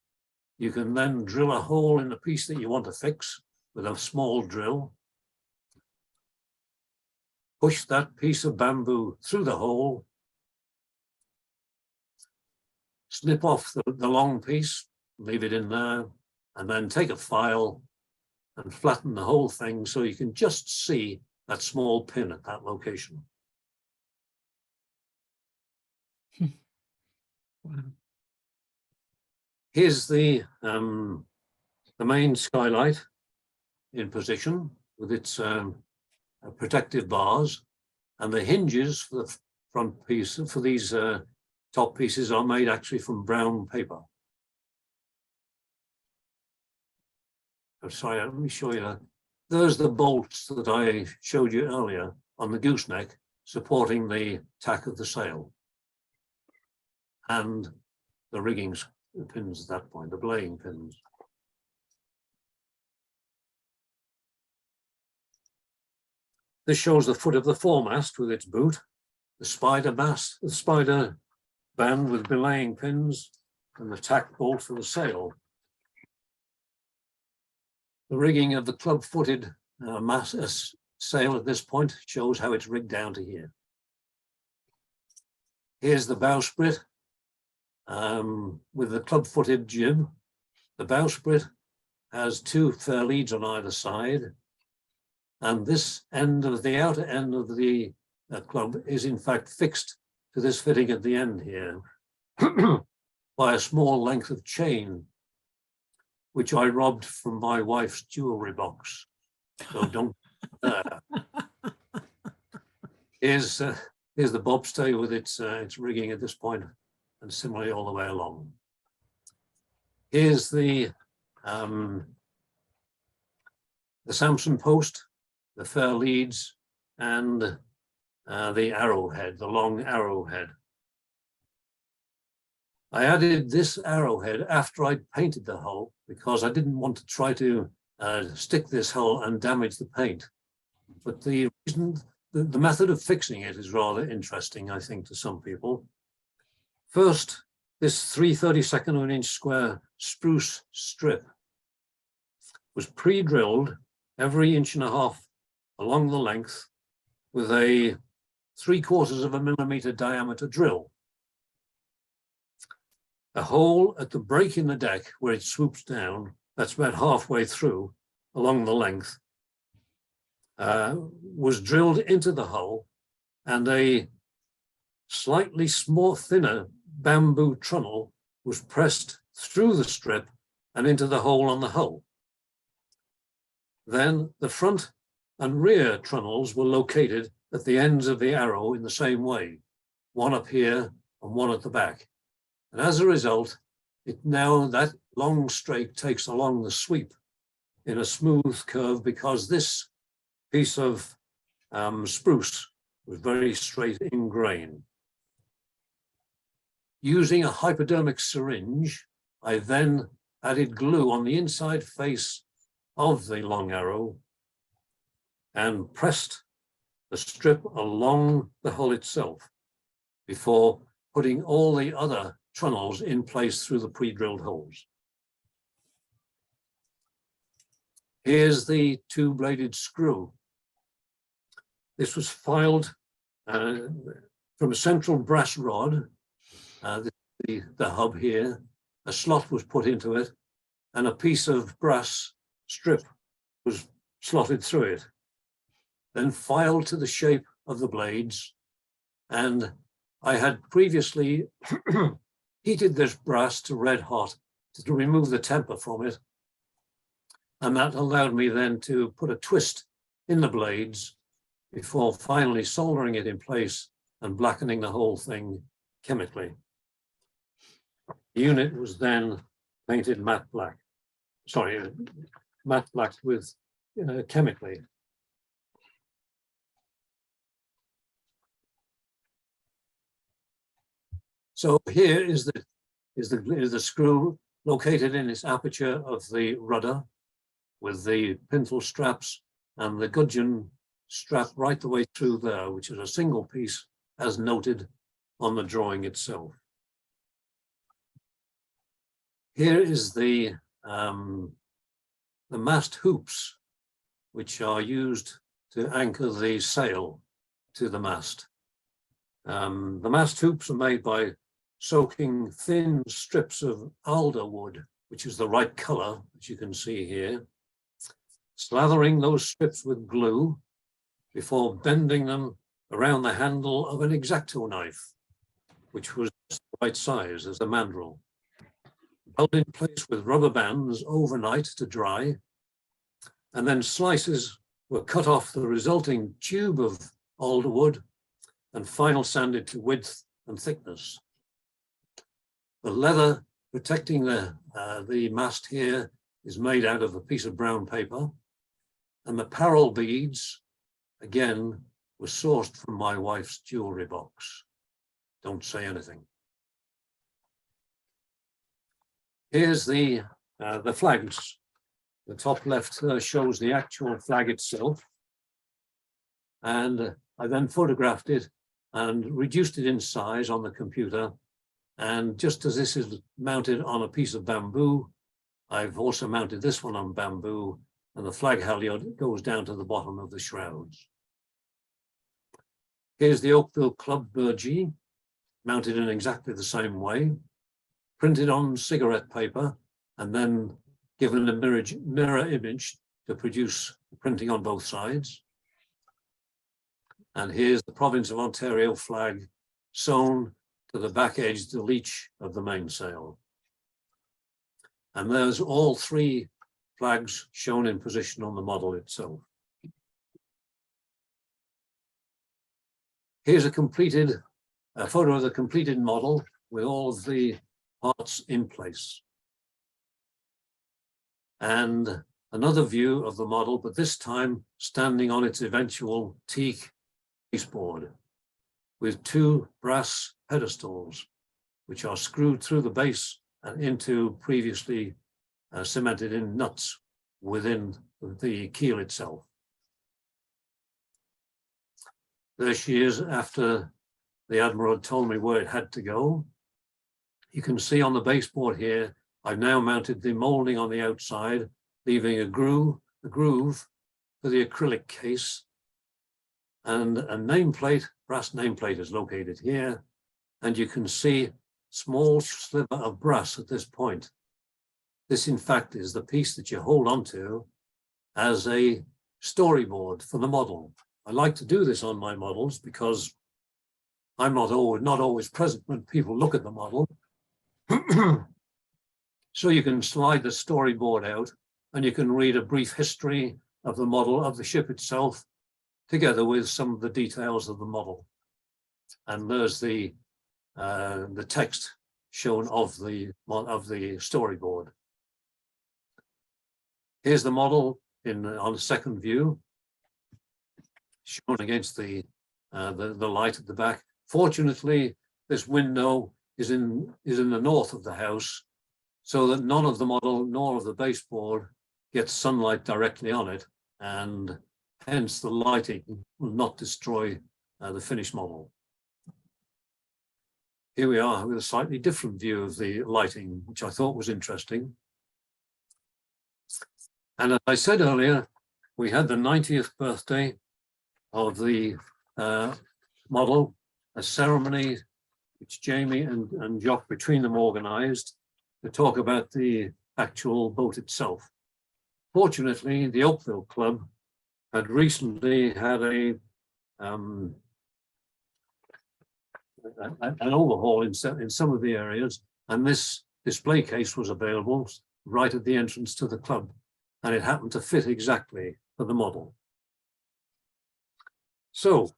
You can then drill a hole in the piece that you want to fix with a small drill. Push that piece of bamboo through the hole. Snip off the long piece, leave it in there, and then take a file and flatten the whole thing so you can just see that small pin at that location. Wow. Here's the main skylight in position with its protective bars, and the hinges for the front piece for these top pieces are made actually from brown paper. I'm sorry, let me show you that. There's the bolts that I showed you earlier on the gooseneck supporting the tack of the sail, and the rigging pins at that point, the belaying pins. This shows the foot of the foremast with its boot, the spider mast, the spider band with belaying pins, and the tack bolt for the sail. The rigging of the club-footed sail at this point shows how it's rigged down to here. Here's the bowsprit with the club-footed jib. The bowsprit has 2 fair leads on either side, and this end of the outer end of the club is in fact fixed to this fitting at the end here by a small length of chain, which I robbed from my wife's jewelry box. So don't there. Here's the bobstay with its rigging at this point, and similarly all the way along. Here's the Samson post, the fair leads, and the arrowhead, the long arrowhead. I added this arrowhead after I'd painted the hull because I didn't want to try to stick this hull and damage the paint. But the reason, the method of fixing it is rather interesting, I think, to some people. First, this 3/32 of an inch square spruce strip was pre-drilled every 1.5 inches along the length with a 3/4 millimeter diameter drill. A hole at the break in the deck where it swoops down, that's about halfway through along the length, was drilled into the hull, and a slightly thinner bamboo trunnel was pressed through the strip and into the hole on the hull. Then the front and rear trunnels were located at the ends of the arrow in the same way, one up here and one at the back. And as a result, that long strake takes along the sweep in a smooth curve because this piece of spruce was very straight in grain. Using a hypodermic syringe, I then added glue on the inside face of the long arrow and pressed the strip along the hull itself before putting all the other trunnels in place through the pre-drilled holes. Here's the two-bladed screw. This was filed from a central brass rod, the hub here. A slot was put into it, and a piece of brass strip was slotted through it, then filed to the shape of the blades. And I had previously heated this brass to red hot to remove the temper from it. And that allowed me then to put a twist in the blades before finally soldering it in place and blackening the whole thing chemically. The unit was then painted matte black. Sorry, matte black with chemically. So here is the screw located in its aperture of the rudder, with the pintle straps and the gudgeon strap right the way through there, which is a single piece as noted on the drawing itself. Here is the mast hoops, which are used to anchor the sail to the mast. The mast hoops are made by soaking thin strips of alder wood, which is the right color, as you can see here, slathering those strips with glue before bending them around the handle of an X-Acto knife, which was just the right size as the mandrel. Held in place with rubber bands overnight to dry, and then slices were cut off the resulting tube of alder wood and final sanded to width and thickness. The leather protecting the mast here is made out of a piece of brown paper, and the parrel beads, again, were sourced from my wife's jewelry box. Don't say anything. Here's the flags. The top left shows the actual flag itself, and I then photographed it and reduced it in size on the computer. And just as this is mounted on a piece of bamboo, I've also mounted this one on bamboo, and the flag halyard goes down to the bottom of the shrouds. Here's the Oakville Club burgee, mounted in exactly the same way, printed on cigarette paper, and then given a mirror image to produce printing on both sides. And here's the Province of Ontario flag sewn to the back edge, the leech of the mainsail. And there's all three flags shown in position on the model itself. Here's a photo of the completed model with all of the parts in place. And another view of the model, but this time standing on its eventual teak baseboard with two brass pedestals, which are screwed through the base and into previously cemented in nuts within the keel itself. There she is after the Admiral had told me where it had to go. You can see on the baseboard here, I've now mounted the molding on the outside, leaving a groove for the acrylic case. And a nameplate, brass nameplate is located here. And you can see small sliver of brass at this point. This, in fact, is the piece that you hold onto as a storyboard for the model. I like to do this on my models because I'm not always present when people look at the model. So you can slide the storyboard out and you can read a brief history of the model of the ship itself, together with some of the details of the model. And there's the text shown of the storyboard. Here's the model on the second view, shown against the light at the back. Fortunately, this window is in the north of the house, so that none of the model nor of the baseboard gets sunlight directly on it, and hence the lighting will not destroy the finished model. Here we are with a slightly different view of the lighting, which I thought was interesting. And as I said earlier, we had the 90th birthday of the model, a ceremony which Jamie and Jock between them organized to talk about the actual boat itself. Fortunately, the Oakville Club had recently had an overhaul in some of the areas, and this display case was available right at the entrance to the club, and it happened to fit exactly for the model. So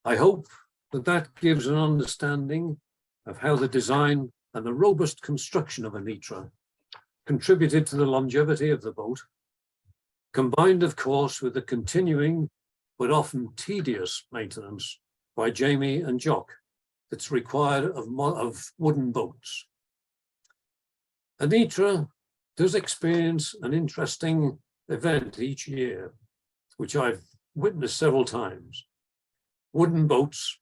I hope that gives an understanding of how the design and the robust construction of Anitra contributed to the longevity of the boat, combined, of course, with the continuing but often tedious maintenance by Jamie and Jock that's required of wooden boats. Anitra does experience an interesting event each year, which I've witnessed several times. Wooden boats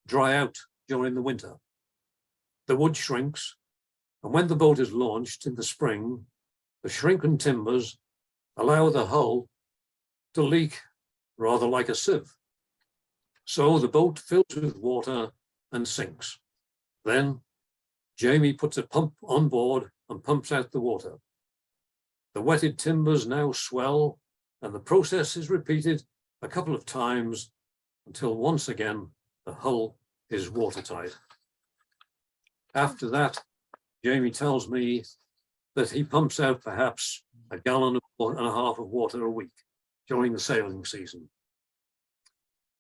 dry out during the winter. The wood shrinks, and when the boat is launched in the spring, the shrunken timbers allow the hull to leak rather like a sieve. So the boat fills with water and sinks. Then Jamie puts a pump on board and pumps out the water. The wetted timbers now swell, and the process is repeated a couple of times until once again the hull is watertight. After that, Jamie tells me that he pumps out perhaps a gallon and a half of water a week during the sailing season.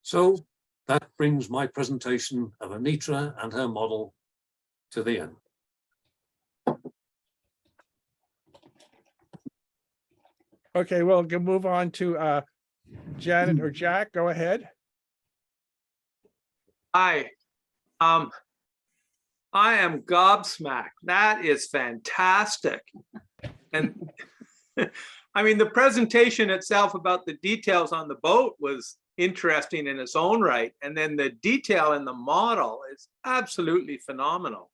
So that brings my presentation of Anitra and her model to the end. Okay, well, we'll move on to Janet or Jack. Go ahead. Hi, I am gobsmacked. That is fantastic. And I mean, the presentation itself about the details on the boat was interesting in its own right. And then the detail in the model is absolutely phenomenal.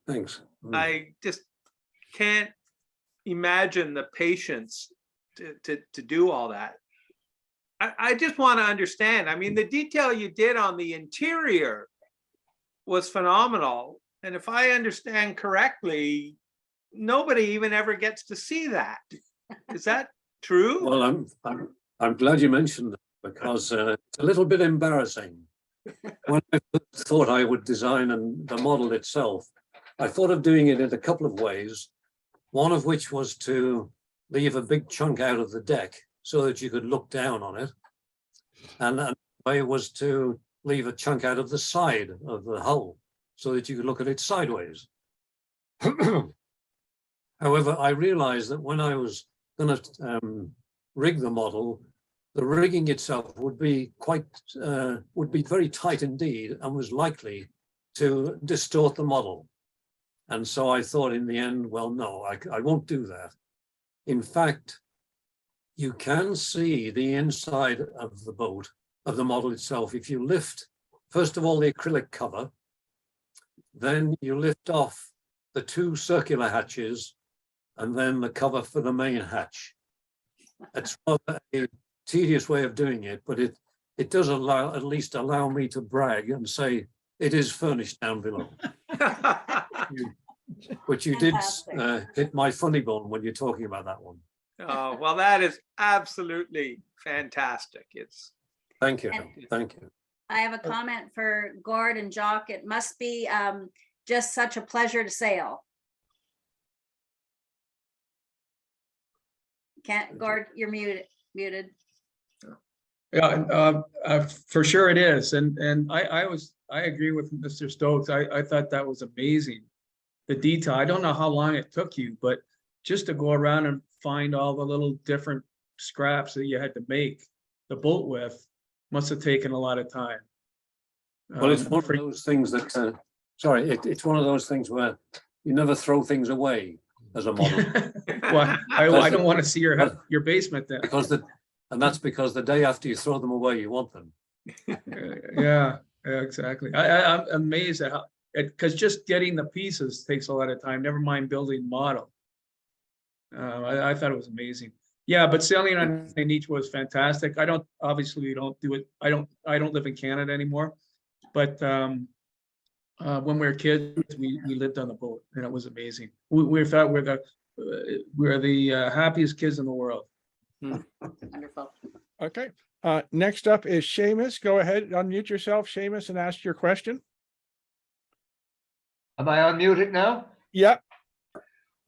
Thanks. I just can't imagine the patience to do all that. I just want to understand. I mean, the detail you did on the interior was phenomenal. And if I understand correctly, nobody even ever gets to see that. Is that true? Well, I'm glad you mentioned that, because it's a little bit embarrassing. When I thought I would design the model itself, I thought of doing it in a couple of ways. One of which was to leave a big chunk out of the deck so that you could look down on it. And way was to leave a chunk out of the side of the hull so that you could look at it sideways. However, I realized that when I was going to rig the model, the rigging itself would be very tight indeed and was likely to distort the model. And so I thought in the end, well, no, I won't do that. In fact, you can see the inside of the boat, of the model itself, if you lift, first of all, the acrylic cover, then you lift off the two circular hatches, and then the cover for the main hatch. It's rather a tedious way of doing it, but it does at least allow me to brag and say it is furnished down below. But you did hit my funny bone when you're talking about that one. Oh, well, that is absolutely fantastic. It's Thank you. Thank you. I have a comment for Gord and Jock. It must be just such a pleasure to sail. Can't, Gord, you're muted. Yeah, for sure it is. And I agree with Mr. Stokes. I thought that was amazing. The detail, I don't know how long it took you, but just to go around and find all the little different scraps that you had to make the boat with must have taken a lot of time. Well, it's one of those things that, it's one of those things where you never throw things away as a model. Well, I don't want to see your basement then. And that's because the day after you throw them away, you want them. Yeah, exactly. I'm amazed at how, because just getting the pieces takes a lot of time, never mind building model. I thought it was amazing. Yeah, but sailing on Anitra was fantastic. Obviously we don't do it. I don't live in Canada anymore, but when we were kids, we lived on the boat and it was amazing. We thought we're the happiest kids in the world. Wonderful. Okay. Next up is Seamus. Go ahead, unmute yourself, Seamus, and ask your question. Am I unmuted now? Yep.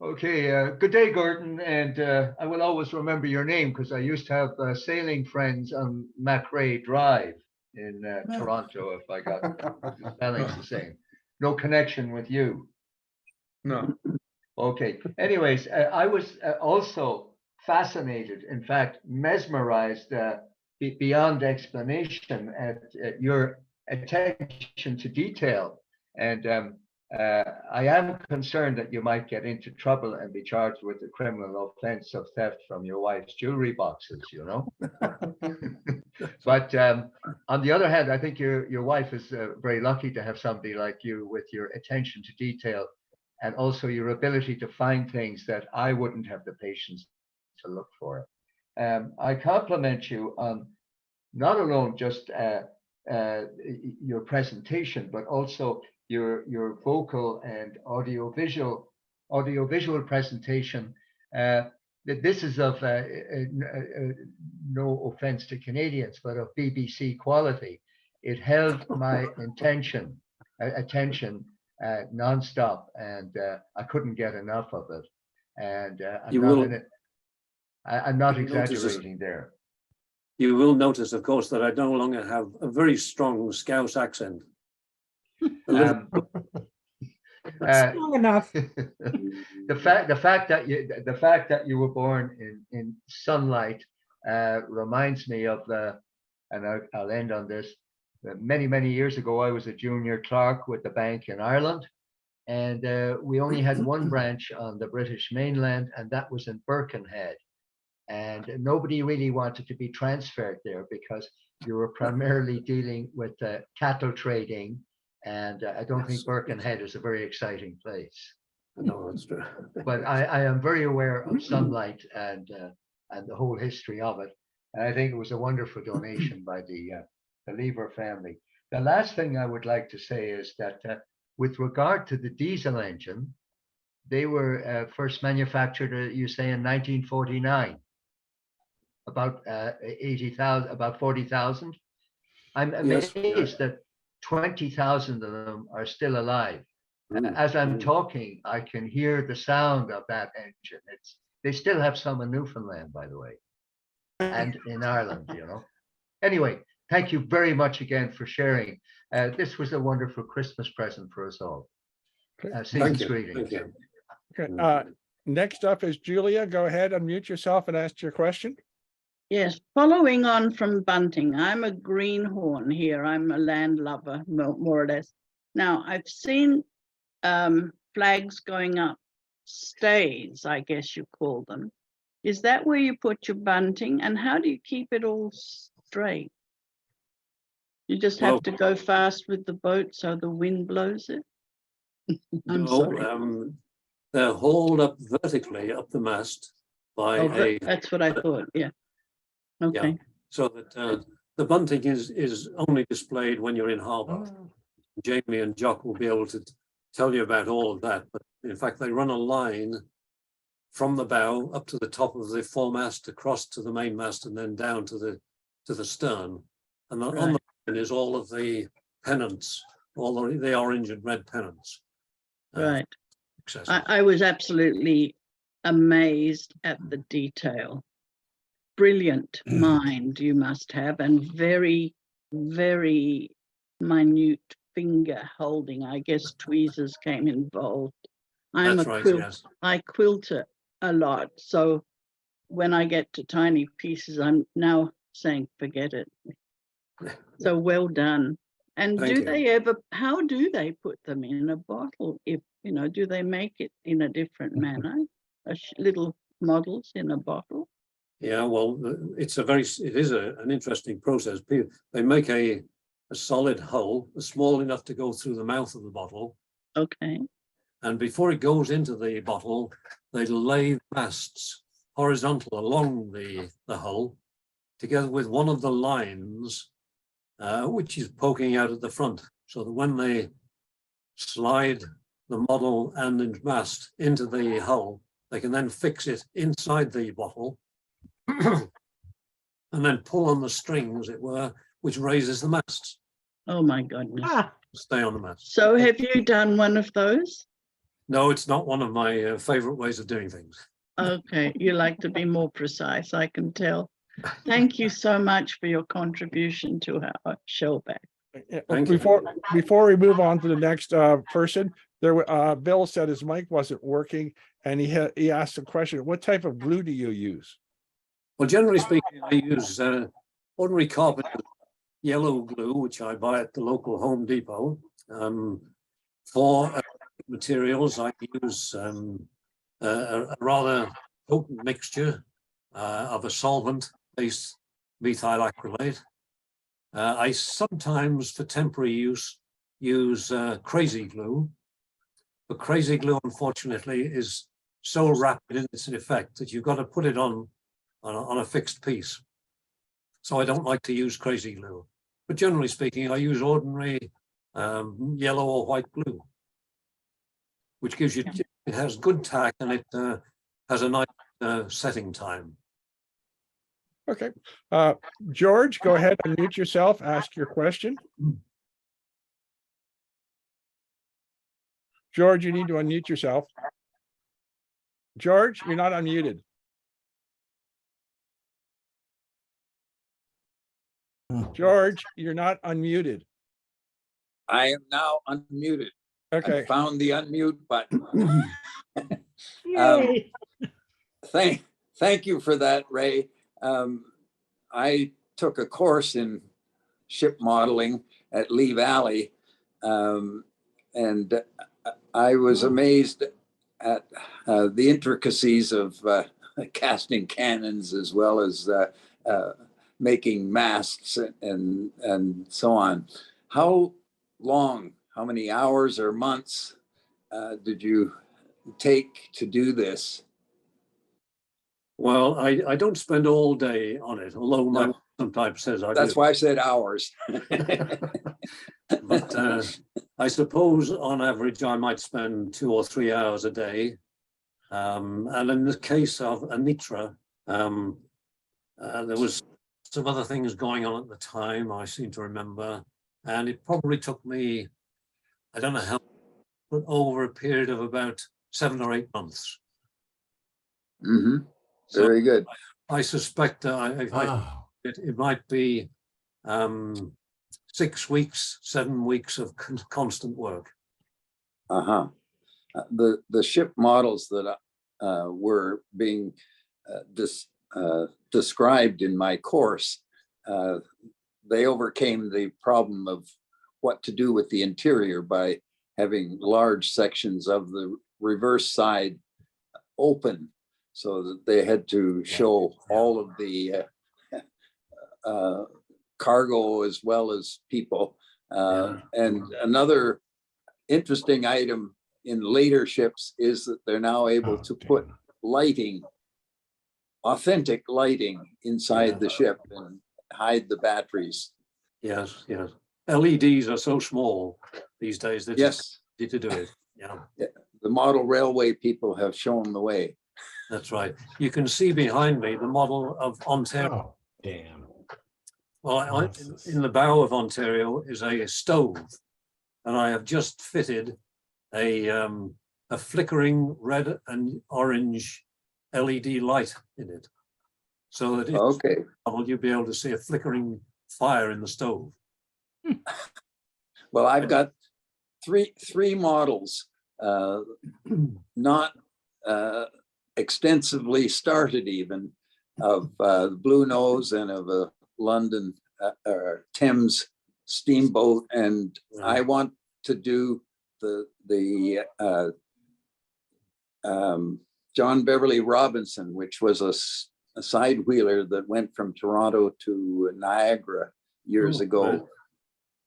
Okay, good day, Gordon, and I will always remember your name because I used to have sailing friends on Macrae Drive in Toronto, if I got the spellings the same. No connection with you. No. Okay, anyways, I was also fascinated, in fact, mesmerized beyond explanation at your attention to detail. And I am concerned that you might get into trouble and be charged with the criminal offense of theft from your wife's jewelry boxes, you know. But on the other hand, I think your wife is very lucky to have somebody like you with your attention to detail and also your ability to find things that I wouldn't have the patience to look for. I compliment you on not alone just your presentation, but also your vocal and audiovisual presentation. This is of no offense to Canadians, but of BBC quality. It held my attention nonstop, and I couldn't get enough of it. And I'm not exaggerating there. You will notice, of course, that I no longer have a very strong Scouse accent. Strong enough. The fact that you were born in sunlight reminds me of and I'll end on this. Many years ago, I was a junior clerk with the bank in Ireland, and we only had one branch on the British mainland, and that was in Birkenhead. And nobody really wanted to be transferred there because you were primarily dealing with cattle trading, and I don't think Birkenhead is a very exciting place. No, that's true. But I am very aware of sunlight and the whole history of it. And I think it was a wonderful donation by the Lever family. The last thing I would like to say is that with regard to the diesel engine, they were first manufactured, you say, in 1949. About 80,000, about 40,000. I'm amazed that 20,000 of them are still alive. As I'm talking, I can hear the sound of that engine. They still have some in Newfoundland, by the way, and in Ireland, you know. Anyway, thank you very much again for sharing. This was a wonderful Christmas present for us all. Thank Season's you. greetings. Thank you. Okay, next up is Julia. Go ahead, unmute yourself and ask your question. Yes, following on from bunting, I'm a greenhorn here. I'm a landlubber, more or less. Now, I've seen flags going up, stays, I guess you call them. Is that where you put your bunting? And how do you keep it all straight? You just have to go fast with the boat so the wind blows it? I'm sorry. They're hauled up vertically up the mast by That's what I thought, yeah. Okay. Yeah, so that the bunting is only displayed when you're in harbour. Jamie and Jock will be able to tell you about all of that, but in fact they run a line from the bow up to the top of the foremast, across to the mainmast, and then down to the stern. And on the line is all of the pennants, all the orange and red pennants. Right. I was absolutely amazed at the detail. Brilliant mind you must have, and very, very minute finger holding. I guess tweezers came involved. I quilter a lot, so when I get to tiny pieces, I'm now saying forget it. So well done. And how do they put them in a bottle? If do they make it in a different manner? Little models in a bottle? Yeah, well, it is an interesting process. They make a solid hull, small enough to go through the mouth of the bottle. Okay. And before it goes into the bottle, they lay masts horizontal along the hull, together with one of the lines, which is poking out at the front, so that when they slide the model and mast into the hull, they can then fix it inside the bottle and then pull on the string, as it were, which raises the masts. Oh my goodness. Stay on the mast. So have you done one of those? No, it's not one of my favorite ways of doing things. Okay, you like to be more precise, I can tell. Thank you so much for your contribution to our show back. Before we move on to the next person, Bill said his mic wasn't working, and he asked a question: what type of glue do you use? Well, generally speaking, I use ordinary carpenter yellow glue, which I buy at the local Home Depot. For materials, I use a rather potent mixture of a solvent-based methyl acrylate. I sometimes, for temporary use crazy glue, but crazy glue, unfortunately, is so rapid in its effect that you've got to put it on a fixed piece. So I don't like to use crazy glue, but generally speaking, I use ordinary yellow or white glue, which gives you, it has good tack, and it has a nice setting time. Okay, George, go ahead, unmute yourself, ask your question. George, you need to unmute yourself. George, you're not unmuted. George, you're not unmuted. I am now unmuted. Okay. I found the unmute button. Thank you for that, Ray. I took a course in ship modeling at Lee Valley, and I was amazed at the intricacies of casting cannons, as well as making masts and so on. How many hours or months did you take to do this? Well, I don't spend all day on it, although my wife sometimes says I do. That's why I said hours. But I suppose on average I might spend 2 or 3 hours a day. And in the case of Anitra, there was some other things going on at the time, I seem to remember, and it probably took me, I don't know how, but over a period of about 7 or 8 months. Mm-hmm. Very good. I suspect it might be 6 weeks, 7 weeks of constant work. Uh-huh. The ship models that were being described in my course, they overcame the problem of what to do with the interior by having large sections of the reverse side open, so that they had to show all of the cargo as well as people. And another interesting item in later ships is that they're now able to put lighting, authentic lighting inside the ship and hide the batteries. Yes, yes. LEDs are so small these days that Yes, it's easy to do it. Yeah, the model railway people have shown the way. that's right. You can see behind me the model of Ontario. Oh, damn. Well, in the bow of Ontario is a stove, and I have just fitted a flickering red and orange LED light in it, so that you'll be able to see a flickering fire in the stove. Well, I've got three models, not extensively started even, of the Blue Nose and of a London Thames steamboat, and I want to do the John Beverly Robinson, which was a side wheeler that went from Toronto to Niagara years ago. Right.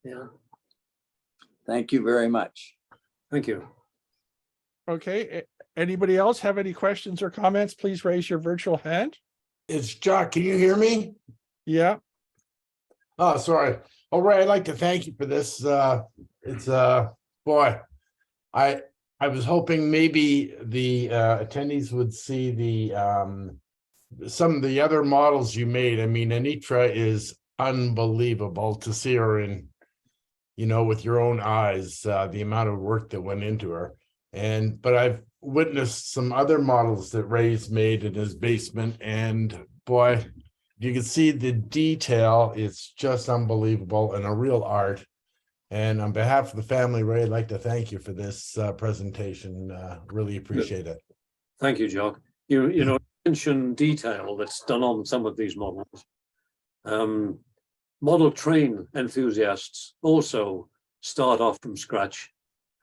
Yeah. Thank you very much. Thank you. Okay, anybody else have any questions or comments? Please raise your virtual hand. It's Jock. Can you hear me? Yeah. Oh, sorry. All right. I'd like to thank you for this. It's boy, I was hoping maybe the attendees would see the some of the other models you made. I mean, Anitra is unbelievable to see her in, with your own eyes, the amount of work that went into her. But I've witnessed some other models that Ray's made in his basement, and boy, you can see the detail. It's just unbelievable and a real art. And on behalf of the family, Ray, I'd like to thank you for this presentation. Really appreciate it. Thank you, Jock. You know, attention detail that's done on some of these models. Model train enthusiasts also start off from scratch,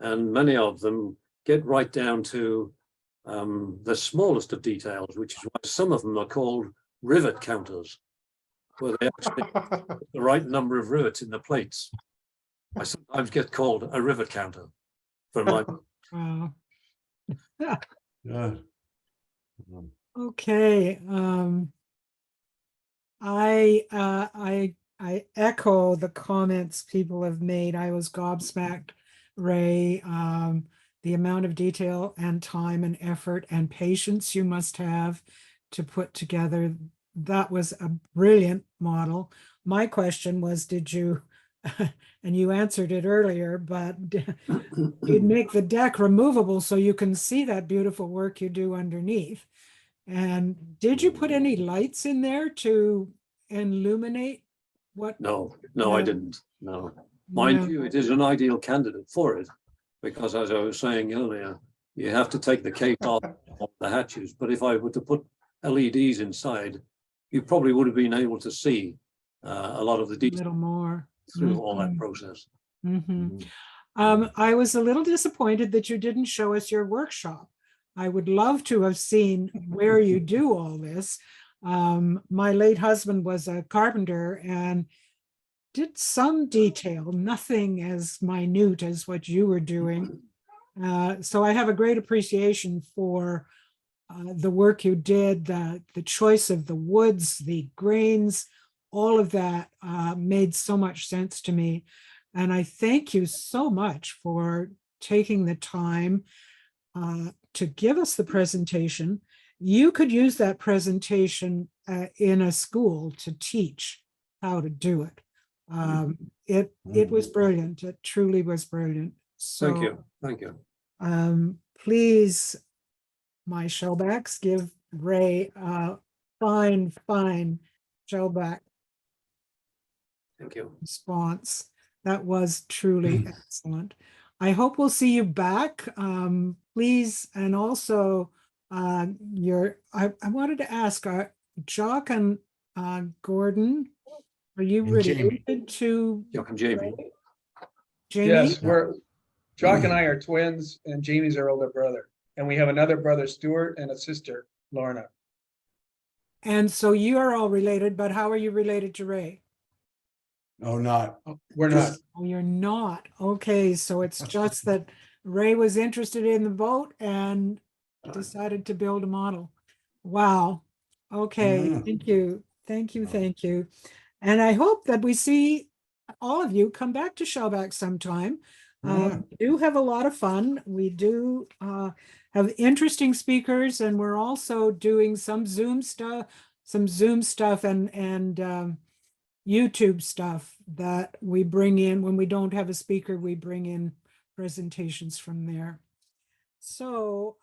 and many of them get right down to the smallest of details, which is why some of them are called rivet counters, where they actually put the right number of rivets in the plates. I sometimes get called a rivet counter for my. Yeah. Okay. I echo the comments people have made. I was gobsmacked, Ray. The amount of detail and time and effort and patience you must have to put together. That was a brilliant model. My question was, did you, and you answered it earlier, but you'd make the deck removable so you can see that beautiful work you do underneath. And did you put any lights in there to illuminate what? No, I didn't. No. Mind you, it is an ideal candidate for it, because as I was saying earlier, you have to take the case off the hatches. But if I were to put LEDs inside, you probably would have been able to see a lot of the detail. A little more. Through all that process. I was a little disappointed that you didn't show us your workshop. I would love to have seen where you do all this. My late husband was a carpenter and did some detail, nothing as minute as what you were doing. So I have a great appreciation for the work you did, the choice of the woods, the grains, all of that made so much sense to me. And I thank you so much for taking the time to give us the presentation. You could use that presentation in a school to teach how to do it. It was brilliant. It truly was brilliant. So, Thank you. Please, my shellbacks, give Ray a fine shellback. Thank you. response. That was truly excellent. I hope we'll see you back. Please, and also I wanted to ask, Jock and Gordon, are you And Jamie. related to Jock and Jamie. Jamie? Yes, Jock and I are twins and Jamie's our older brother. And we have another brother, Stuart, and a sister, Lorna. And so you are all related, but how are you related to Ray? No, not. We're not. Oh, you're not. Okay, so it's just that Ray was interested in the boat and decided to build a model. Wow. Okay, Mm. thank you. Thank you, thank you. And I hope that we see all of you come back to Shellback sometime. We do have a lot of fun. We do have interesting speakers, and we're also doing some Zoom stuff and YouTube stuff that we bring in when we don't have a speaker. We bring in presentations from there. So